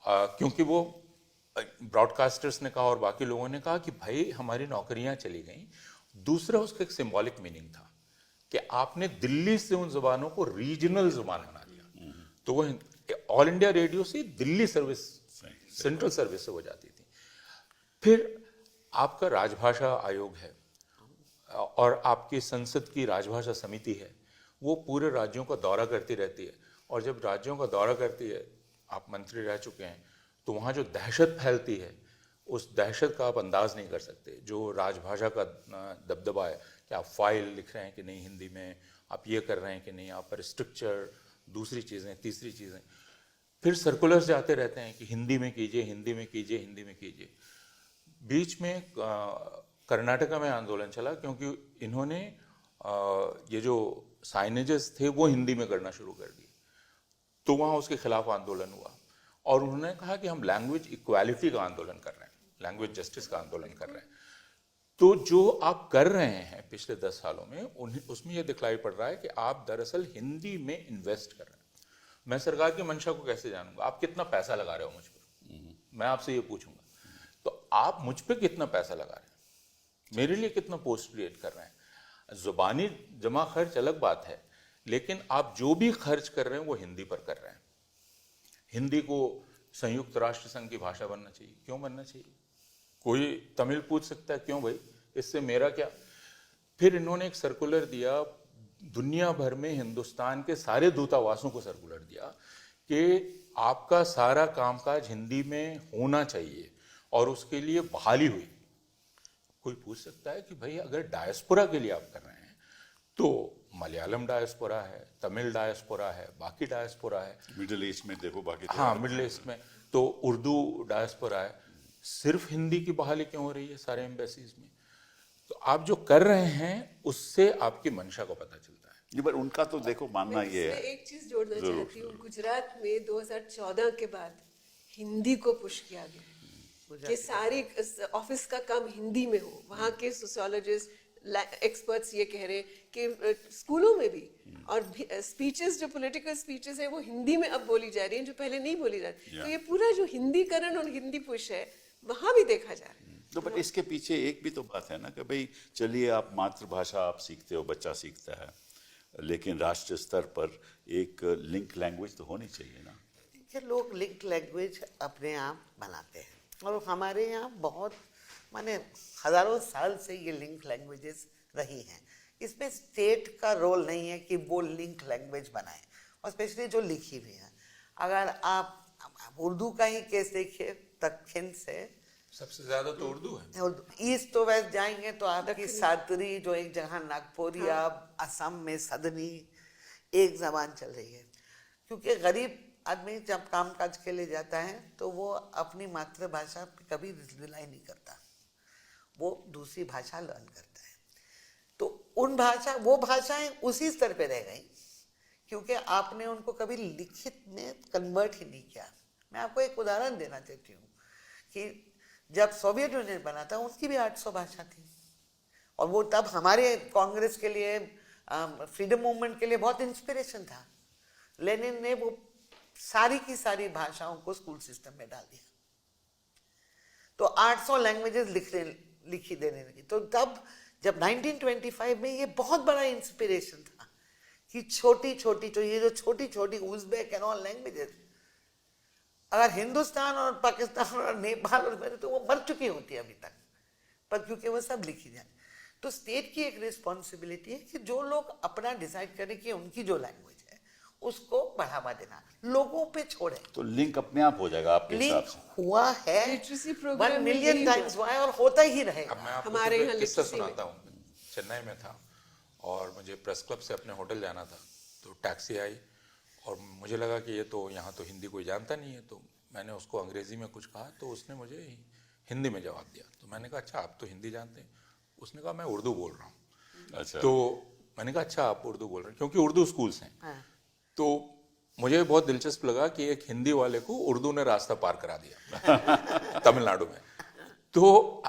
[SPEAKER 2] क्योंकि वो ब्रॉडकास्टर्स ने कहा और बाकी लोगों ने कहा कि भाई हमारी नौकरियां चली गई। दूसरा उसका एक सिंबॉलिक मीनिंग था कि आपने दिल्ली से उन जुबानों को रीजनल जुबान बना दिया, तो वो ऑल इंडिया रेडियो से दिल्ली सर्विस, सेंट्रल सर्विस से हो जाती थी। फिर आपका राजभाषा आयोग है और आपकी संसद की राजभाषा समिति है, वो पूरे राज्यों का दौरा करती रहती है, और जब राज्यों का दौरा करती है, आप मंत्री रह चुके हैं, तो वहाँ जो दहशत फैलती है, उस दहशत का आप अंदाज नहीं कर सकते। जो राजभाषा का दबदबा है कि आप फाइल लिख रहे हैं कि नहीं हिंदी में, आप ये कर रहे हैं कि नहीं, आप पर स्ट्रक्चर, दूसरी चीज़ें, तीसरी चीज़ें, फिर सर्कुलर्स जाते रहते हैं कि हिंदी में कीजिए, हिंदी में कीजिए, हिंदी में कीजिए। बीच में कर्नाटका में आंदोलन चला क्योंकि इन्होंने ये जो साइनेजेस थे वो हिंदी में करना शुरू कर दिए, तो वहाँ उसके खिलाफ आंदोलन हुआ और उन्होंने कहा कि हम लैंग्वेज इक्वालिटी का आंदोलन कर रहे हैं, लैंग्वेज जस्टिस का आंदोलन कर रहे हैं। तो जो आप कर रहे हैं पिछले 10 सालों में, उसमें ये दिखलाई पड़ रहा है कि आप दरअसल हिंदी में इन्वेस्ट कर रहे हैं। मैं सरकार की मंशा को कैसे जानूंगा? आप कितना पैसा लगा रहे हो मुझ पर, मैं आपसे ये पूछूंगा। तो आप मुझ पर कितना पैसा लगा रहे हैं, मेरे लिए कितना पोस्ट क्रिएट कर रहे हैं? जुबानी जमा खर्च अलग बात है, लेकिन आप जो भी खर्च कर रहे हैं वो हिंदी पर कर रहे हैं। हिंदी को संयुक्त राष्ट्र संघ की भाषा बनना चाहिए, क्यों बनना चाहिए? कोई तमिल पूछ सकता है, क्यों भाई, इससे मेरा क्या? फिर इन्होंने एक सर्कुलर दिया, दुनिया भर में हिंदुस्तान के सारे दूतावासों को सर्कुलर दिया कि आपका सारा कामकाज हिंदी में होना चाहिए, और उसके लिए बहाली हुई। कोई पूछ सकता है कि भाई अगर डायस्पोरा के लिए आप कर रहे हैं तो मलयालम डायस्पोरा है, तमिल डायस्पोरा है, बाकी डायस्पोरा है,
[SPEAKER 1] मिडिल ईस्ट में देखो, बाकी
[SPEAKER 2] हाँ मिडिल ईस्ट में तो उर्दू डायस्पोरा है, सिर्फ हिंदी की बहाली क्यों हो रही है सारे एम्बेसीज में? तो आप जो कर रहे हैं उससे आपकी मंशा को पता चलता है।
[SPEAKER 1] नहीं, पर उनका तो देखो मानना
[SPEAKER 3] मैं
[SPEAKER 1] ये
[SPEAKER 3] इसमें
[SPEAKER 1] है।
[SPEAKER 3] एक चीज जोड़ना
[SPEAKER 1] जरूर,
[SPEAKER 3] चाहती हूँ। गुजरात में 2014 के बाद हिंदी को पुश किया गया कि सारी ऑफिस का काम हिंदी में हो। वहाँ के सोशियोलॉजिस्ट, एक्सपर्ट्स ये कह रहे हैं कि स्कूलों में भी और स्पीचेस, जो पॉलिटिकल स्पीचेस है वो हिंदी में अब बोली जा रही हैं, जो पहले नहीं बोली जा रही। तो ये पूरा जो हिंदीकरण और हिंदी पुश है वहाँ भी देखा जा रहा है।
[SPEAKER 1] तो बट इसके पीछे एक भी तो बात है ना कि भाई चलिए आप मातृभाषा आप सीखते हो, बच्चा सीखता है, लेकिन राष्ट्रीय स्तर पर एक लिंक लैंग्वेज तो होनी चाहिए ना।
[SPEAKER 4] देखिए, लोग लिंक लैंग्वेज अपने आप बनाते हैं, और हमारे यहाँ बहुत माने हजारों साल से ये लिंक लैंग्वेजेस रही हैं। इसमें स्टेट का रोल नहीं है कि वो लिंक लैंग्वेज बनाए, और स्पेशली जो लिखी हुई है। अगर आप उर्दू का ही केस देखिए, दक्षिण से
[SPEAKER 2] सबसे ज्यादा तो उर्दू है,
[SPEAKER 4] ईस्ट तो वेस्ट जाएंगे तो आपकी सातरी, जो एक जगह नागपुरिया, असम में सदनी, एक जबान चल रही है। क्योंकि गरीब आदमी जब कामकाज के लिए जाता है तो वो अपनी मातृभाषा पे कभी रिलाई नहीं करता, वो दूसरी भाषा लर्न करता है। तो वो भाषाएं उसी स्तर पे रह गई क्योंकि आपने उनको कभी लिखित में कन्वर्ट ही नहीं किया। मैं आपको एक उदाहरण देना चाहती हूँ कि जब सोवियत यूनियन बना था उसकी भी 800 भाषा थी, और वो तब हमारे कांग्रेस के लिए, फ्रीडम मूवमेंट के लिए बहुत इंस्पिरेशन था। लेनिन ने वो सारी की सारी भाषाओं को स्कूल सिस्टम में डाल दिया, तो 800 लैंग्वेजेस लिखी देने लगी। तो तब जब 1925 में ये बहुत बड़ा इंस्पिरेशन था कि छोटी छोटी उज़्बेक एंड ऑल लैंग्वेजेस, अगर हिंदुस्तान और पाकिस्तान और नेपाल और तो वो मर चुकी होती है अभी तक, पर क्योंकि वो सब लिखी जाए। तो स्टेट की एक रिस्पॉन्सिबिलिटी है कि जो लोग अपना डिसाइड करें कि उनकी जो लैंग्वेज है उसको बढ़ावा देना, लोगों पे छोड़े।
[SPEAKER 1] तो लिंक अपने आप हो जाएगा आपके हिसाब
[SPEAKER 4] लिंक
[SPEAKER 1] से?
[SPEAKER 4] हुआ है,
[SPEAKER 3] लिटरेसी प्रोग्राम
[SPEAKER 4] 1 मिलियन टाइम्स हुआ है और होता ही रहेगा।
[SPEAKER 2] अब मैं आपको
[SPEAKER 3] हमारे यहाँ
[SPEAKER 2] एक किस्सा
[SPEAKER 3] लिटरेसी में।
[SPEAKER 2] सुनाता हूँ। चेन्नई में था और मुझे प्रेस क्लब से अपने होटल जाना था, तो टैक्सी आई और मुझे लगा कि ये तो यहाँ तो हिंदी कोई जानता नहीं है, तो मैंने उसको अंग्रेजी में कुछ कहा तो उसने मुझे हिंदी में जवाब दिया। तो मैंने कहा अच्छा आप तो हिंदी जानते हैं? उसने कहा मैं उर्दू बोल रहा हूँ।
[SPEAKER 1] अच्छा।
[SPEAKER 2] तो मैंने कहा अच्छा आप उर्दू बोल रहे हैं, क्योंकि उर्दू स्कूल्स हैं।
[SPEAKER 4] हाँ।
[SPEAKER 2] तो मुझे बहुत दिलचस्प लगा कि एक हिंदी वाले को उर्दू ने रास्ता पार करा दिया तमिलनाडु में। तो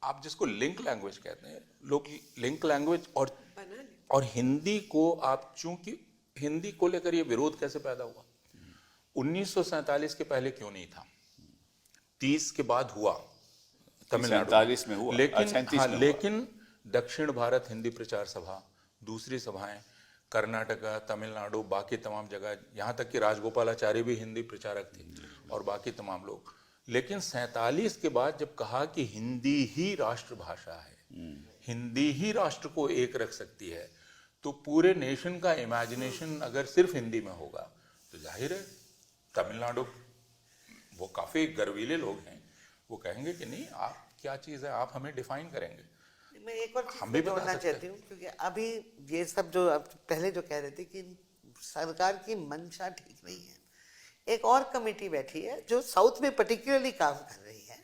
[SPEAKER 2] आप जिसको लिंक लैंग्वेज कहते हैं, लोग लिंक लैंग्वेज
[SPEAKER 3] बना ले।
[SPEAKER 2] और हिंदी को आप, चूंकि हिंदी को लेकर ये विरोध कैसे पैदा हुआ, 1947 के पहले क्यों नहीं था, 30 के बाद हुआ, तमिलनाडु
[SPEAKER 1] 47 में हुआ,
[SPEAKER 2] लेकिन
[SPEAKER 1] 37
[SPEAKER 2] हाँ,
[SPEAKER 1] में हुआ।
[SPEAKER 2] लेकिन दक्षिण भारत हिंदी प्रचार सभा, दूसरी सभाएं, कर्नाटका, तमिलनाडु, बाकी तमाम जगह, यहाँ तक कि राजगोपालाचारी भी हिंदी प्रचारक थे और बाकी तमाम लोग। लेकिन 47 के बाद जब कहा कि हिंदी ही राष्ट्रभाषा है, हिंदी ही राष्ट्र को एक रख सकती है, तो पूरे नेशन का इमेजिनेशन अगर सिर्फ हिंदी में होगा तो जाहिर है तमिलनाडु, वो काफी गर्वीले लोग हैं, वो कहेंगे कि नहीं, आप क्या चीज है, आप हमें डिफाइन करेंगे।
[SPEAKER 4] मैं एक और
[SPEAKER 2] हम भी
[SPEAKER 4] चीज
[SPEAKER 2] बता
[SPEAKER 4] जोड़ना
[SPEAKER 2] सकते हैं।
[SPEAKER 4] चाहती हूँ, क्योंकि अभी ये सब जो आप पहले जो कह रहे थे कि सरकार की मंशा ठीक नहीं है, एक और कमेटी बैठी है जो साउथ में पर्टिकुलरली काम कर रही है,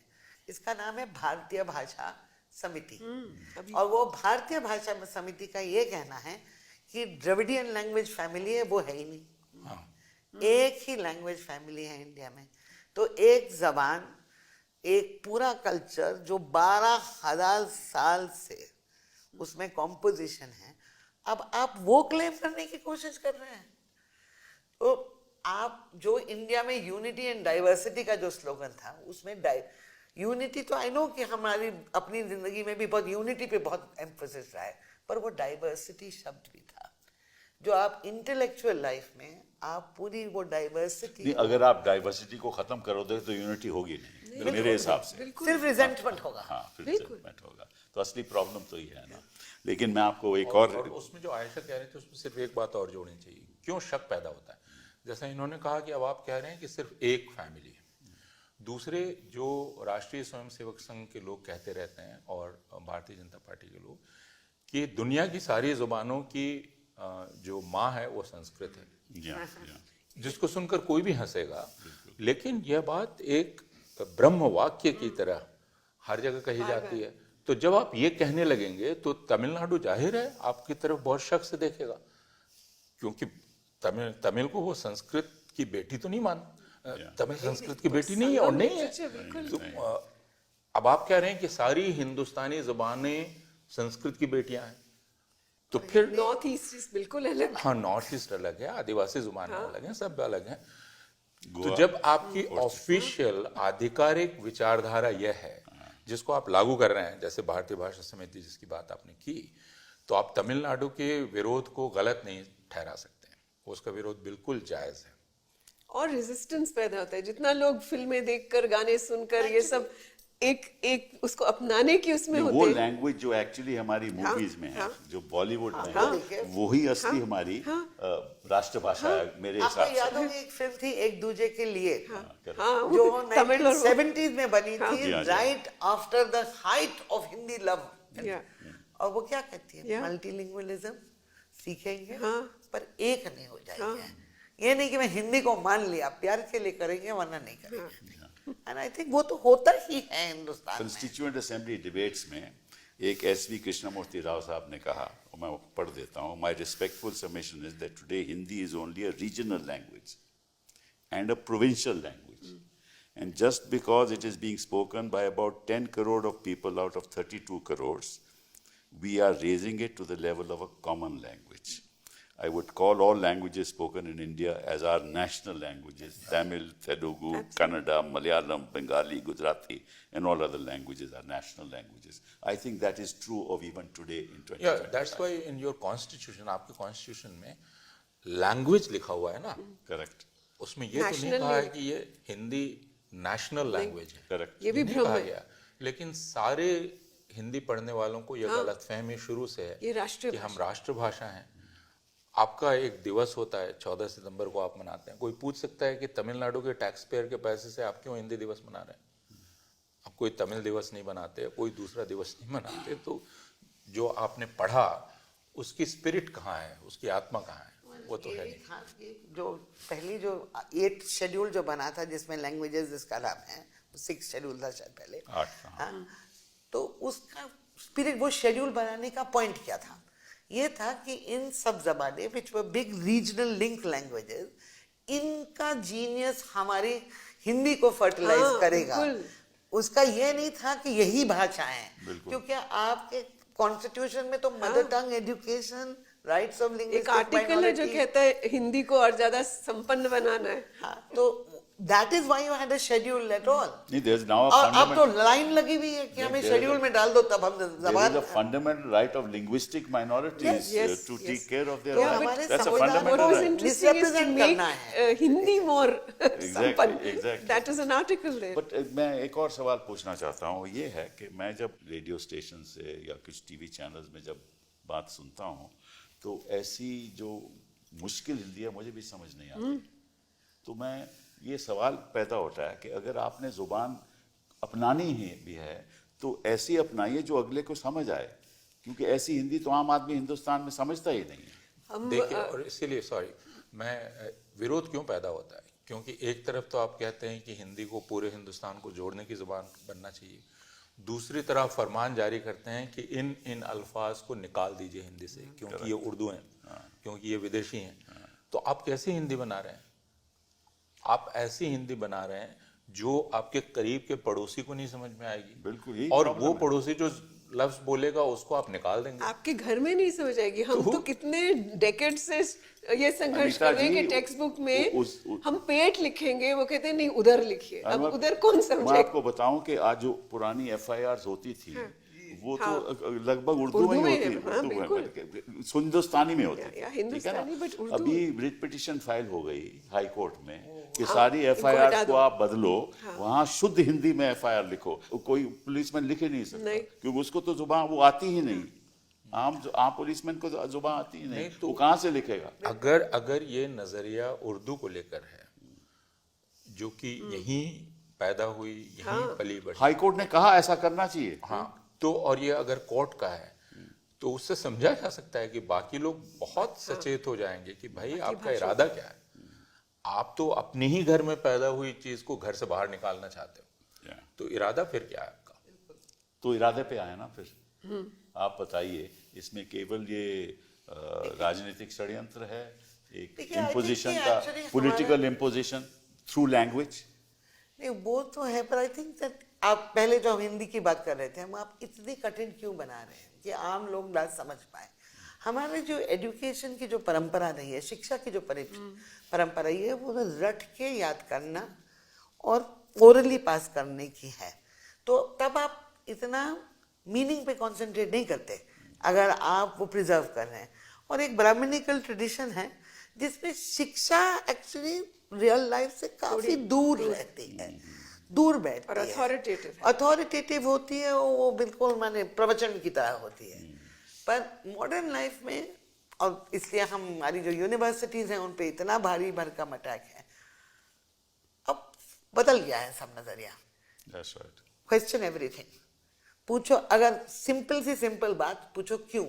[SPEAKER 4] इसका नाम है भारतीय भाषा समिति। और वो भारतीय भाषा समिति का ये कहना है कि द्रविडियन लैंग्वेज फैमिली है, वो है ही नहीं।
[SPEAKER 2] हाँ,
[SPEAKER 4] एक ही लैंग्वेज फैमिली है इंडिया में, तो एक जबान, एक पूरा कल्चर जो 12,000 साल से उसमें कॉम्पोजिशन है, अब आप वो क्लेम करने की कोशिश कर रहे हैं। तो आप जो इंडिया में यूनिटी एंड डाइवर्सिटी का जो स्लोगन था, उसमें यूनिटी तो आई नो कि हमारी अपनी जिंदगी में भी बहुत यूनिटी पे बहुत एम्फोसिस रहा है, पर वो डाइवर्सिटी शब्द भी था जो आप इंटेलेक्चुअल लाइफ में आप पूरी वो डाइवर्सिटी,
[SPEAKER 1] नहीं, अगर आप डाइवर्सिटी को खत्म करोगे तो यूनिटी होगी नहीं मेरे हिसाब से।
[SPEAKER 4] सिर्फ रिजेंटमेंट होगा।
[SPEAKER 1] हाँ, फिर
[SPEAKER 3] बिल्कुल।
[SPEAKER 1] resentment होगा, तो असली प्रॉब्लम तो ये है ना। लेकिन मैं आपको एक
[SPEAKER 2] और
[SPEAKER 1] और
[SPEAKER 2] उसमें जो आयशा कह रहे थे उसमें सिर्फ एक बात और जोड़नी चाहिए, क्यों शक पैदा होता है। जैसा इन्होंने कहा कि अब आप कह रहे हैं कि सिर्फ एक फैमिली है, दूसरे जो राष्ट्रीय स्वयंसेवक संघ के लोग कहते रहते हैं और भारतीय जनता पार्टी के लोग कि दुनिया की सारी जुबानों की जो माँ है वो संस्कृत है,
[SPEAKER 1] जी हाँ,
[SPEAKER 2] जिसको सुनकर कोई भी हंसेगा, लेकिन यह बात एक ब्रह्म वाक्य की तरह हर जगह कही जाती है। तो जब आप ये कहने लगेंगे तो तमिलनाडु जाहिर है आपकी तरफ बहुत शक से देखेगा, क्योंकि तमिल को वो संस्कृत की बेटी तो नहीं तमिल संस्कृत की बेटी नहीं है और नहीं है। तो अब आप कह रहे हैं कि सारी हिंदुस्तानी जुबानें संस्कृत की बेटियां हैं, तो फिर
[SPEAKER 3] नॉर्थ ईस्ट बिल्कुल अलग।
[SPEAKER 2] हाँ, नॉर्थ ईस्ट अलग है, आदिवासी जुबानें अलग हैं, सब अलग हैं। तो
[SPEAKER 1] गोवा,
[SPEAKER 2] जब आपकी ऑफिशियल आधिकारिक विचारधारा यह है जिसको आप लागू कर रहे हैं, जैसे भारतीय भाषा समिति जिसकी बात आपने की, तो आप तमिलनाडु के विरोध को गलत नहीं ठहरा सकते हैं, उसका विरोध बिल्कुल जायज है।
[SPEAKER 3] और रेजिस्टेंस पैदा होता है, जितना लोग फिल्में देखकर, गाने सुनकर, ये सब एक उसको अपनाने की उसमें
[SPEAKER 1] वो
[SPEAKER 3] होते हैं।
[SPEAKER 1] लैंग्वेज जो एक्चुअली हमारी मूवीज में है, जो बॉलीवुड में
[SPEAKER 4] हाँ,
[SPEAKER 1] है, वही असली हमारी राष्ट्रभाषा है मेरे
[SPEAKER 4] आपको
[SPEAKER 1] हिसाब
[SPEAKER 4] याद
[SPEAKER 1] से।
[SPEAKER 4] होगी एक फिल्म थी एक दूजे के लिए,
[SPEAKER 3] हाँ,
[SPEAKER 4] जो
[SPEAKER 3] तमिल और
[SPEAKER 4] 1970s में बनी थी,
[SPEAKER 1] जी हाँ, जी।
[SPEAKER 4] Right after the height of Hindi love.
[SPEAKER 3] या
[SPEAKER 4] और वो क्या कहती है,
[SPEAKER 3] Yeah.
[SPEAKER 4] मल्टीलिंगुअलिज्म सीखेंगे
[SPEAKER 3] हाँ।
[SPEAKER 4] पर एक नहीं हो जाएंगे। ये नहीं कि मैं हिंदी को मान लिया, प्यार के लिए करेंगे वरना नहीं करेंगे। एंड आई थिंक वो तो होता ही है हिंदुस्तान में।
[SPEAKER 1] कंस्टिट्यूएंट असेंबली डिबेट्स में एक एसवी कृष्णमूर्ति राव साहब ने कहा, और मैं पढ़ देता हूँ, my respectful submission is that today Hindi is only a regional language and a provincial language. And just because it is being spoken by about 10 crore of people out of 32 crores, we are raising it to the level of a common language. I would call all languages spoken in India as our national languages. Tamil, Telugu, Kannada, Malayalam, Bengali, Gujarati, and all other languages are national languages. I think that is true of even today in 2025.
[SPEAKER 2] Yeah, that's why in your constitution, आपके constitution में language लिखा हुआ है ना,
[SPEAKER 1] Correct.
[SPEAKER 2] उसमें ये तो नहीं
[SPEAKER 3] National
[SPEAKER 2] कहा है कि ये हिंदी नेशनल लैंग्वेज है,
[SPEAKER 1] Correct.
[SPEAKER 3] ये भी
[SPEAKER 2] नहीं
[SPEAKER 3] भ्रम
[SPEAKER 2] कहा
[SPEAKER 3] है।
[SPEAKER 2] गया। लेकिन सारे हिंदी पढ़ने वालों को ये गलतफहमी शुरू से है
[SPEAKER 3] ये राष्ट्रीय
[SPEAKER 2] कि हम राष्ट्रभाषा हैं। आपका एक दिवस होता है 14 सितंबर को आप मनाते हैं, कोई पूछ सकता है कि तमिलनाडु के टैक्स पेयर के पैसे से आप क्यों हिंदी दिवस मना रहे हैं? आप कोई तमिल दिवस नहीं मनाते, कोई दूसरा दिवस नहीं मनाते, तो जो आपने पढ़ा उसकी स्पिरिट कहाँ है, उसकी आत्मा कहाँ है? वो तो है नहीं।
[SPEAKER 4] हाँ, ये जो पहली जो 8 शेड्यूल जो बना था जिसमें लैंग्वेजेस जिसका नाम है, 6 शेड्यूल था शायद पहले।
[SPEAKER 1] 8
[SPEAKER 4] हाँ, तो उसका स्पिरिट, वो शेड्यूल बनाने का पॉइंट क्या था? ये था कि इन सब जबाने which were big regional link languages, इनका जीनियस हमारी हिंदी को फर्टिलाइज
[SPEAKER 3] हाँ,
[SPEAKER 4] करेगा।
[SPEAKER 3] बिल्कुल।
[SPEAKER 4] उसका ये नहीं था कि यही भाषा है, क्योंकि आपके कॉन्स्टिट्यूशन में तो mother tongue education, rights of
[SPEAKER 3] एक
[SPEAKER 4] लिंग्विस्टिक
[SPEAKER 3] आर्टिकल है जो कहता है हिंदी को और ज्यादा संपन्न बनाना है।
[SPEAKER 4] हाँ, तो that is why you had a schedule at all.
[SPEAKER 1] नहीं, there's now a
[SPEAKER 4] और अब तो
[SPEAKER 1] fundamental
[SPEAKER 4] लाइन लगी हुई है कि हमें शेड्यूल में डाल दो, तब हम
[SPEAKER 1] there is
[SPEAKER 4] जबान
[SPEAKER 1] a fundamental right of linguistic minorities
[SPEAKER 3] Yes,
[SPEAKER 1] to
[SPEAKER 3] yes.
[SPEAKER 1] take care of their
[SPEAKER 4] तो
[SPEAKER 1] rights.
[SPEAKER 4] हमारे
[SPEAKER 1] That's a
[SPEAKER 4] संविधान
[SPEAKER 1] fundamental
[SPEAKER 3] What was
[SPEAKER 1] right.
[SPEAKER 3] interesting is to
[SPEAKER 4] Misrepresent
[SPEAKER 3] make
[SPEAKER 4] करना है।
[SPEAKER 3] Hindi more
[SPEAKER 1] Exactly,
[SPEAKER 3] संपन्न.
[SPEAKER 1] exactly.
[SPEAKER 3] That is an article there.
[SPEAKER 1] But मैं एक और सवाल पूछना चाहता हूँ, ये है कि मैं जब रेडियो स्टेशन से या कुछ टीवी चैनल्स में जब बात सुनता हूँ तो ऐसी जो मुश्किल हिंदी है मुझे भी समझ नहीं आती। तो मैं ये सवाल पैदा होता है कि अगर आपने जुबान अपनानी ही भी है तो ऐसी अपनाइए जो अगले को समझ आए, क्योंकि ऐसी हिंदी तो आम आदमी हिंदुस्तान में समझता ही नहीं है।
[SPEAKER 2] देखिए, और इसीलिए सॉरी, मैं विरोध क्यों पैदा होता है, क्योंकि एक तरफ तो आप कहते हैं कि हिंदी को पूरे हिंदुस्तान को जोड़ने की ज़ुबान बनना चाहिए, दूसरी तरफ फरमान जारी करते हैं कि इन अल्फाज को निकाल दीजिए हिंदी से, क्योंकि ये उर्दू हैं, क्योंकि ये विदेशी हैं। तो आप कैसी हिंदी बना रहे हैं? आप ऐसी हिंदी बना रहे हैं जो आपके करीब के पड़ोसी को नहीं समझ में आएगी।
[SPEAKER 1] बिल्कुल, यही
[SPEAKER 2] और
[SPEAKER 1] problem
[SPEAKER 2] वो
[SPEAKER 1] है।
[SPEAKER 2] पड़ोसी जो लफ्ज बोलेगा उसको आप निकाल देंगे।
[SPEAKER 3] आपके घर में नहीं समझ आएगी। हम तो कितने डेकेड से ये संघर्ष
[SPEAKER 1] अनीता
[SPEAKER 3] कर रहे हैं
[SPEAKER 1] जी,
[SPEAKER 3] कि टेक्स्ट बुक में
[SPEAKER 1] उस-
[SPEAKER 3] हम पेट लिखेंगे, वो कहते हैं नहीं उधर लिखिए। अब
[SPEAKER 1] मैं-
[SPEAKER 3] उधर कौन
[SPEAKER 1] मैं
[SPEAKER 3] समझेगा?
[SPEAKER 1] आपको बताऊं कि आज जो पुरानी FIRs होती थी वो तो लगभग उर्दू
[SPEAKER 3] उर्दू
[SPEAKER 1] में
[SPEAKER 3] में
[SPEAKER 1] ही
[SPEAKER 3] है,
[SPEAKER 1] होती,
[SPEAKER 3] हाँ,
[SPEAKER 1] उर्दू में,
[SPEAKER 3] बिल्कुल।
[SPEAKER 1] बल्कि हिंदुस्तानी में होती,
[SPEAKER 3] या
[SPEAKER 1] ठीक है ना?
[SPEAKER 3] हिंदुस्तानी, but उर्दू।
[SPEAKER 1] अभी रिट पिटिशन फाइल हो गई हाई कोर्ट में कि
[SPEAKER 3] हाँ,
[SPEAKER 1] सारी
[SPEAKER 3] इनको हटा
[SPEAKER 1] FIRs को
[SPEAKER 3] दो।
[SPEAKER 1] आप बदलो, वहां शुद्ध हिंदी में FIR लिखो। कोई पुलिसमैन लिख ही नहीं सकता,
[SPEAKER 3] नहीं।
[SPEAKER 1] क्योंकि उसको तो जुबान वो आती ही नहीं। आम पुलिसमैन को तो जुबान आती ही नहीं,
[SPEAKER 2] तो
[SPEAKER 1] वो कहाँ से लिखेगा?
[SPEAKER 2] अगर ये नजरिया उर्दू को लेकर है, जो कि यहीं पैदा हुई, यहीं पली बढ़ी,
[SPEAKER 1] हाई कोर्ट ने कहा ऐसा करना चाहिए।
[SPEAKER 2] हाँ, तो और ये अगर कोर्ट का है तो उससे समझा जा सकता है कि बाकी लोग बहुत सचेत हो जाएंगे कि भाई आपका इरादा क्या है। आप तो अपने ही घर में पैदा हुई चीज को घर से बाहर निकालना चाहते हो, तो इरादा फिर क्या है आपका?
[SPEAKER 1] तो इरादे पे आए ना फिर। आप बताइए, इसमें केवल ये राजनीतिक षड्यंत्र है, एक
[SPEAKER 4] देखिए, I think
[SPEAKER 1] इम्पोजिशन
[SPEAKER 4] कि
[SPEAKER 1] का,
[SPEAKER 4] actually
[SPEAKER 1] political imposition through language.
[SPEAKER 4] नहीं, वो तो है, पर आई थिंक दैट आप पहले जो हम हिंदी की बात कर रहे थे, हम आप इतनी कठिन क्यों बना रहे हैं कि आम लोग ना समझ पाए। हमारे जो एजुकेशन की जो परंपरा रही है, शिक्षा की जो परंपरा रही है, वो रट के याद करना और ओरली पास करने की है। तो तब आप इतना मीनिंग पे कॉन्सेंट्रेट नहीं करते अगर आप वो प्रिजर्व कर रहे हैं। और एक ब्राह्मणिकल ट्रेडिशन है जिसमें शिक्षा एक्चुअली रियल लाइफ से काफी दूर रहती है, दूर बैठती
[SPEAKER 3] और
[SPEAKER 4] है, अथॉरिटेटिव होती है, वो बिल्कुल माने प्रवचन की तरह होती है। पर मॉडर्न लाइफ में, और इसलिए हमारी जो यूनिवर्सिटीज हैं उन पे इतना भारी भरकम अटैक है, अब बदल गया है सब नजरिया।
[SPEAKER 1] That's right.
[SPEAKER 4] क्वेश्चन एवरीथिंग, पूछो, अगर सिंपल सी सिंपल बात पूछो क्यों,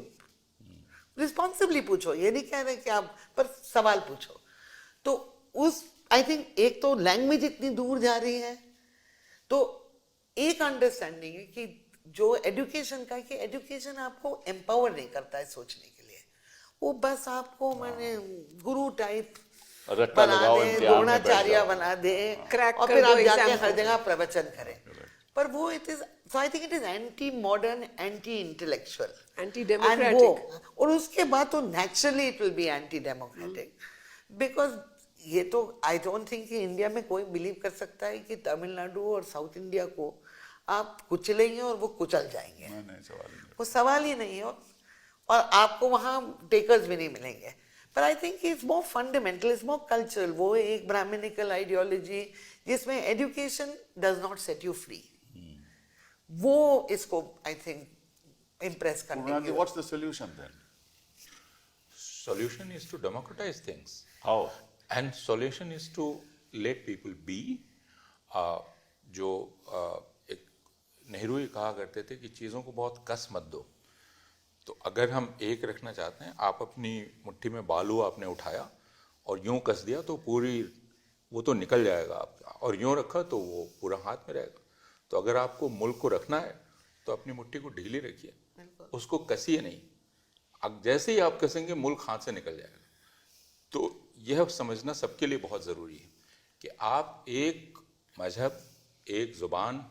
[SPEAKER 4] रिस्पॉन्सिबली पूछो, ये नहीं कह रहे कि आप, पर सवाल पूछो। तो उस आई थिंक एक तो लैंग्वेज इतनी दूर जा रही है, तो एक अंडरस्टैंडिंग है कि जो एजुकेशन का, कि एजुकेशन आपको एम्पावर नहीं करता है सोचने के लिए, वो बस आपको मैंने गुरु टाइप
[SPEAKER 1] रट्टा
[SPEAKER 4] बना
[SPEAKER 1] लगाओ,
[SPEAKER 4] दे,
[SPEAKER 1] इम्तिहान में बैठ
[SPEAKER 4] द्रोणाचार्य
[SPEAKER 1] जाओ।
[SPEAKER 4] बना दे,
[SPEAKER 3] क्रैक
[SPEAKER 4] और
[SPEAKER 3] कर
[SPEAKER 4] फिर
[SPEAKER 3] दो
[SPEAKER 4] आप जाके
[SPEAKER 3] एग्जाम
[SPEAKER 4] हर
[SPEAKER 3] को।
[SPEAKER 4] जगह प्रवचन करें। पर वो it is, so I think it is anti modern, anti intellectual,
[SPEAKER 3] Anti-democratic.
[SPEAKER 4] और उसके बाद तो naturally it will be anti democratic, because ये तो आई डोंट थिंक कि इंडिया में कोई बिलीव कर सकता है कि तमिलनाडु और साउथ इंडिया को आप कुचलेंगे और वो कुचल जाएंगे।
[SPEAKER 1] नहीं, सवाल ही नहीं।
[SPEAKER 4] वो सवाल ही नहीं है, और आपको वहाँ टेकर्स भी नहीं मिलेंगे। पर I think it's more fundamental, it's more cultural. वो एक ब्राह्मणिकल आइडियोलॉजी जिसमें education does not set you free, वो इसको आई थिंक इम्प्रेस करने
[SPEAKER 1] Purnarji,
[SPEAKER 4] की।
[SPEAKER 1] what's the solution then?
[SPEAKER 2] Solution is to democratize things.
[SPEAKER 1] How?
[SPEAKER 2] And solution is to let people be. जो एक नेहरू ही कहा करते थे कि चीज़ों को बहुत कस मत दो। तो अगर हम एक रखना चाहते हैं, आप अपनी मुट्ठी में बालू आपने उठाया और यूं कस दिया तो पूरी वो तो निकल जाएगा आपका, और यूं रखा तो वो पूरा हाथ में रहेगा। तो अगर आपको मुल्क को रखना है तो अपनी मुट्ठी को ढीली रखिए, उसको कसिए नहीं। अब जैसे ही आप कसेंगे मुल्क हाथ से निकल जाएगा। तो यह समझना सबके लिए बहुत ज़रूरी है कि आप एक मजहब, एक ज़ुबान,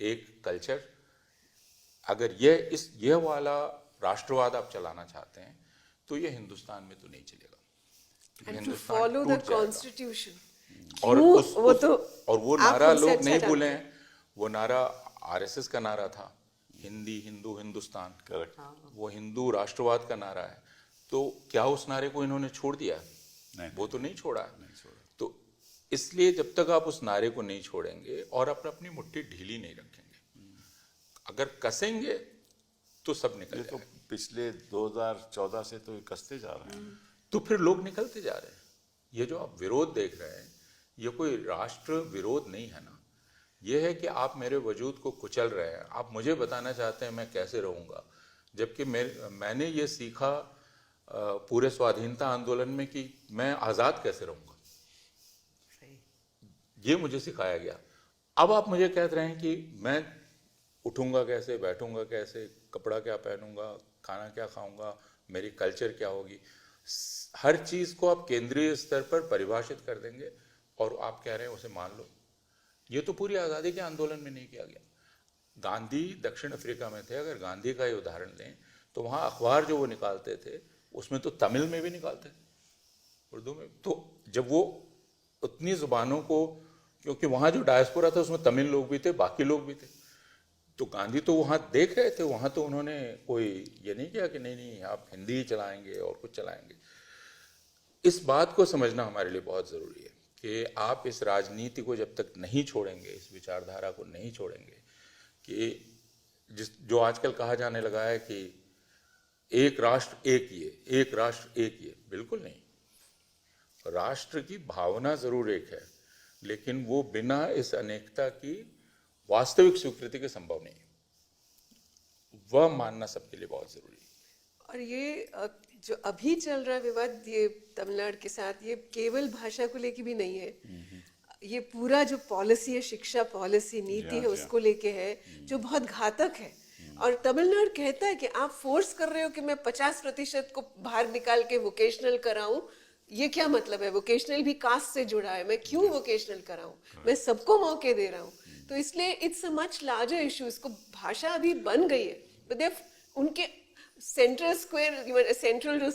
[SPEAKER 2] एक कल्चर, अगर ये वाला राष्ट्रवाद आप चलाना चाहते हैं तो ये हिंदुस्तान में तो नहीं चलेगा।
[SPEAKER 3] And to
[SPEAKER 2] Hindustan
[SPEAKER 3] follow the
[SPEAKER 2] टूट जाएगा।
[SPEAKER 3] constitution.
[SPEAKER 2] और वो
[SPEAKER 3] आप
[SPEAKER 2] नारा
[SPEAKER 3] हमसे
[SPEAKER 2] लोग
[SPEAKER 3] अच्छा
[SPEAKER 2] नहीं
[SPEAKER 3] जानते
[SPEAKER 2] भूले
[SPEAKER 3] हैं।
[SPEAKER 2] हैं, वो नारा आरएसएस का नारा था, हिंदी हिंदू हिंदुस्तान।
[SPEAKER 1] करेक्ट।
[SPEAKER 2] वो हिंदू राष्ट्रवाद का नारा है। तो क्या उस नारे को इन्होंने छोड़ दिया?
[SPEAKER 1] नहीं,
[SPEAKER 2] वो तो नहीं छोड़ा है।
[SPEAKER 1] नहीं छोड़ा।
[SPEAKER 2] तो इसलिए जब तक आप उस नारे को नहीं छोड़ेंगे और अपनी मुट्ठी ढीली नहीं रखेंगे, अगर कसेंगे तो सब निकल
[SPEAKER 1] ये तो
[SPEAKER 2] जाएगा।
[SPEAKER 1] पिछले 2014 से तो ये कसते जा रहे हैं।
[SPEAKER 2] तो फिर लोग निकलते जा रहे हैं। ये जो आप विरोध देख रहे हैं, ये कोई राष्ट्र विरोध नहीं है ना, ये है कि आप मेरे वजूद को कुचल रहे हैं। आप मुझे बताना चाहते हैं मैं कैसे रहूँगा, जबकि मैंने ये सीखा पूरे स्वाधीनता आंदोलन में कि मैं आज़ाद कैसे रहूँगा, ये मुझे सिखाया गया। अब आप मुझे कह रहे हैं कि मैं उठूँगा कैसे, बैठूँगा कैसे, कपड़ा क्या पहनूँगा, खाना क्या खाऊँगा, मेरी कल्चर क्या होगी। हर चीज़ को आप केंद्रीय स्तर पर परिभाषित कर देंगे और आप कह रहे हैं उसे मान लो। ये तो पूरी आज़ादी के आंदोलन में नहीं किया गया। गांधी दक्षिण अफ्रीका में थे, अगर गांधी का ही उदाहरण दें तो वहाँ अखबार जो वो निकालते थे उसमें तो तमिल में भी निकालते थे, उर्दू में। तो जब वो उतनी ज़ुबानों को, क्योंकि वहाँ जो डायस्पोरा था उसमें तमिल लोग भी थे, बाकी लोग भी थे, तो गांधी तो वहाँ देख रहे थे, वहाँ तो उन्होंने कोई ये नहीं किया कि नहीं नहीं आप हिंदी ही चलाएंगे और कुछ चलाएंगे। इस बात को समझना हमारे लिए बहुत ज़रूरी है कि आप इस राजनीति को जब तक नहीं छोड़ेंगे, इस विचारधारा को नहीं छोड़ेंगे कि जो आजकल कहा जाने लगा है कि एक राष्ट्र एक ये, एक राष्ट्र एक ये, बिल्कुल नहीं। राष्ट्र की भावना ज़रूर एक है, लेकिन वो बिना इस अनेकता की वास्तविक स्वीकृति के संभव नहीं है। वह मानना सबके लिए बहुत जरूरी है।
[SPEAKER 3] और ये जो अभी चल रहा है विवाद ये तमिलनाडु के साथ, ये केवल भाषा को लेके भी नहीं है, ये पूरा जो पॉलिसी है, शिक्षा पॉलिसी नीति है, उसको लेके है, जो बहुत घातक है। और तमिलनाडु कहता है कि आप फोर्स कर रहे हो कि मैं 50% को बाहर निकाल के वोकेशनल कराऊं। ये क्या मतलब है? वोकेशनल भी कास्ट से जुड़ा है, मैं क्यों वोकेशनल कराऊं? मैं सबको मौके दे रहा हूं। तो इसलिए it's a much larger issue. इसको भाषा अभी बन गई है, बट उनके सेंट्रल स्क्वायर, सेंट्रल जो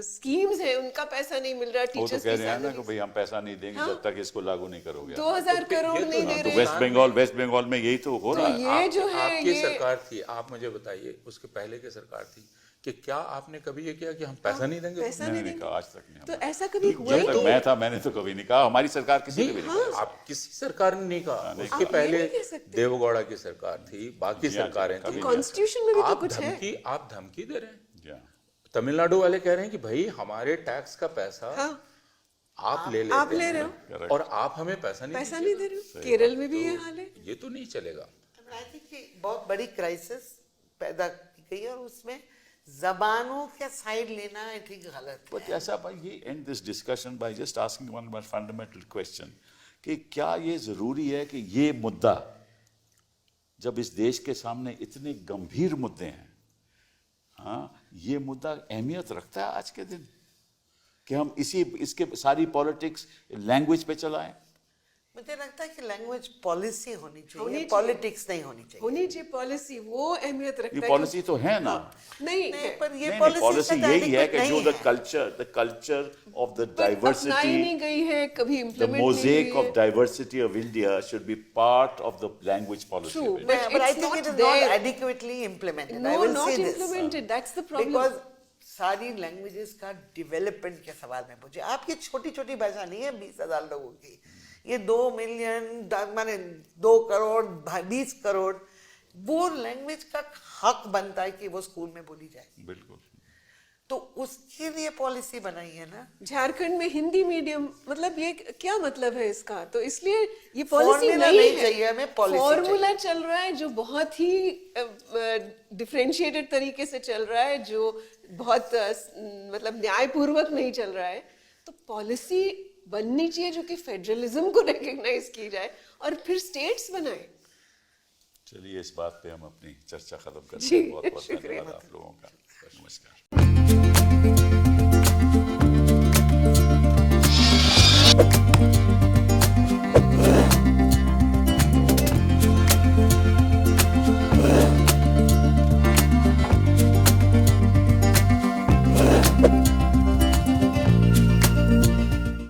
[SPEAKER 3] स्कीम्स है उनका पैसा नहीं मिल रहा
[SPEAKER 1] वो तो
[SPEAKER 3] टीचर्स
[SPEAKER 1] कह
[SPEAKER 3] के
[SPEAKER 1] रहे हैं ना
[SPEAKER 3] साथ।
[SPEAKER 1] कि भाई हम पैसा नहीं देंगे जब तक इसको लागू नहीं करोगे।
[SPEAKER 3] 2000 करोड़ नहीं दे
[SPEAKER 1] तो
[SPEAKER 3] रहे।
[SPEAKER 1] वेस्ट बंगाल में यही तो हो रहा है।
[SPEAKER 3] ये जो है
[SPEAKER 2] आपकी
[SPEAKER 3] ये
[SPEAKER 2] सरकार थी, आप मुझे बताइए उसके पहले की सरकार थी कि क्या आपने कभी ये किया कि हम पैसा नहीं देंगे?
[SPEAKER 3] पैसा
[SPEAKER 1] मैंने
[SPEAKER 3] नहीं
[SPEAKER 1] नहीं
[SPEAKER 3] देंगे।
[SPEAKER 1] कहा, आज तक नहीं।
[SPEAKER 3] तो ऐसा कभी हुआ ही
[SPEAKER 1] जब तक
[SPEAKER 3] नहीं।
[SPEAKER 1] मैं था मैंने तो कभी नहीं कहा, हमारी सरकार किसी ने भी नहीं कहा।
[SPEAKER 2] आप किसी सरकार ने नहीं कहा। उसके
[SPEAKER 3] आप ये
[SPEAKER 2] पहले
[SPEAKER 3] नहीं कह सकते।
[SPEAKER 2] देवगौड़ा की सरकार थी, बाकी
[SPEAKER 1] जी हाँ,
[SPEAKER 2] सरकारें
[SPEAKER 1] कभी
[SPEAKER 2] थी।
[SPEAKER 1] नहीं।
[SPEAKER 3] कॉन्स्टिट्यूशन में भी तो कुछ है।
[SPEAKER 2] आप धमकी दे रहे हैं।
[SPEAKER 1] Yeah.
[SPEAKER 2] तमिलनाडु वाले कह रहे हैं कि भाई हमारे टैक्स का पैसा
[SPEAKER 3] हाँ,
[SPEAKER 2] आप ले
[SPEAKER 3] आप
[SPEAKER 2] लेते
[SPEAKER 3] ले रहे
[SPEAKER 2] हैं
[SPEAKER 3] हो,
[SPEAKER 1] Correct.
[SPEAKER 2] और आप हमें पैसा नहीं
[SPEAKER 3] पैसा
[SPEAKER 2] दीजिए।
[SPEAKER 3] नहीं दे रहे हो। केरल में भी ये हाल है।
[SPEAKER 2] ये तो नहीं चलेगा।
[SPEAKER 4] आई थिंक कि बहुत बड़ी क्राइसिस पैदा की गई है और उसमें जबानों के साइड लेना आई थिंक गलत
[SPEAKER 1] But
[SPEAKER 4] है।
[SPEAKER 1] ऐसा भाई ये end this discussion by just asking one fundamental question कि क्या ये जरूरी है कि ये मुद्दा जब इस देश के सामने इतने गंभीर मुद्दे हैं, हाँ, ये मुद्दा अहमियत रखता है आज के दिन कि हम इसके सारी पॉलिटिक्स लैंग्वेज पे चलाएं?
[SPEAKER 4] मुझे लगता है कि लैंग्वेज पॉलिसी होनी चाहिए,
[SPEAKER 3] चाहिए।
[SPEAKER 4] पॉलिटिक्स नहीं होनी चाहिए।
[SPEAKER 3] होनी चाहिए पॉलिसी, वो अहमियत रखता
[SPEAKER 1] ये
[SPEAKER 3] है।
[SPEAKER 1] पॉलिसी तो है ना।
[SPEAKER 3] नहीं
[SPEAKER 4] नहीं,
[SPEAKER 3] है।
[SPEAKER 4] पर ये
[SPEAKER 1] नहीं,
[SPEAKER 4] पॉलिसी
[SPEAKER 1] पॉलिसी यही है कि जो द कल्चर ऑफ द
[SPEAKER 3] पर अपनाई
[SPEAKER 1] डाइवर्सिटी,
[SPEAKER 3] नहीं गई है, कभी
[SPEAKER 1] the
[SPEAKER 3] इम्प्लीमेंट नहीं
[SPEAKER 1] mosaic
[SPEAKER 3] हुई
[SPEAKER 1] of
[SPEAKER 3] है।
[SPEAKER 1] diversity of India should be part of the language policy
[SPEAKER 3] True,
[SPEAKER 1] of India.
[SPEAKER 3] but
[SPEAKER 4] But I
[SPEAKER 3] it's
[SPEAKER 4] think
[SPEAKER 3] not
[SPEAKER 4] it is
[SPEAKER 3] there.
[SPEAKER 4] not adequately implemented. I
[SPEAKER 3] No,
[SPEAKER 4] will
[SPEAKER 3] not
[SPEAKER 4] say this.
[SPEAKER 3] implemented. That's the problem.
[SPEAKER 4] Because सारी languages का development के सवाल में पूछे, आपकी छोटी छोटी भाषा नहीं है 20,000 लोगों की, ये 2 मिलियन माने 2 करोड़ 20 करोड़, वो लैंग्वेज का हक बनता है कि वो स्कूल में बोली जाए।
[SPEAKER 1] बिल्कुल।
[SPEAKER 4] तो उसके लिए पॉलिसी बनाई है ना।
[SPEAKER 3] झारखंड में हिंदी मीडियम, मतलब ये क्या मतलब है इसका? तो इसलिए ये पॉलिसी
[SPEAKER 4] Formula
[SPEAKER 3] नहीं
[SPEAKER 4] नहीं
[SPEAKER 3] है,
[SPEAKER 4] चाहिए हमें, policy
[SPEAKER 3] फॉर्मूला चल रहा है जो बहुत ही डिफरेंशिएटेड तरीके से चल रहा है, जो बहुत मतलब न्यायपूर्वक नहीं चल रहा है। तो पॉलिसी बननी चाहिए जो कि फेडरलिज्म को रिकॉग्नाइज की जाए और फिर स्टेट्स बनाए।
[SPEAKER 1] चलिए इस बात पे हम अपनी चर्चा खत्म करते
[SPEAKER 3] जी,
[SPEAKER 1] हैं। बहुत बहुत
[SPEAKER 3] शुक्रिया।
[SPEAKER 1] धन्यवाद आप लोगों का। नमस्कार।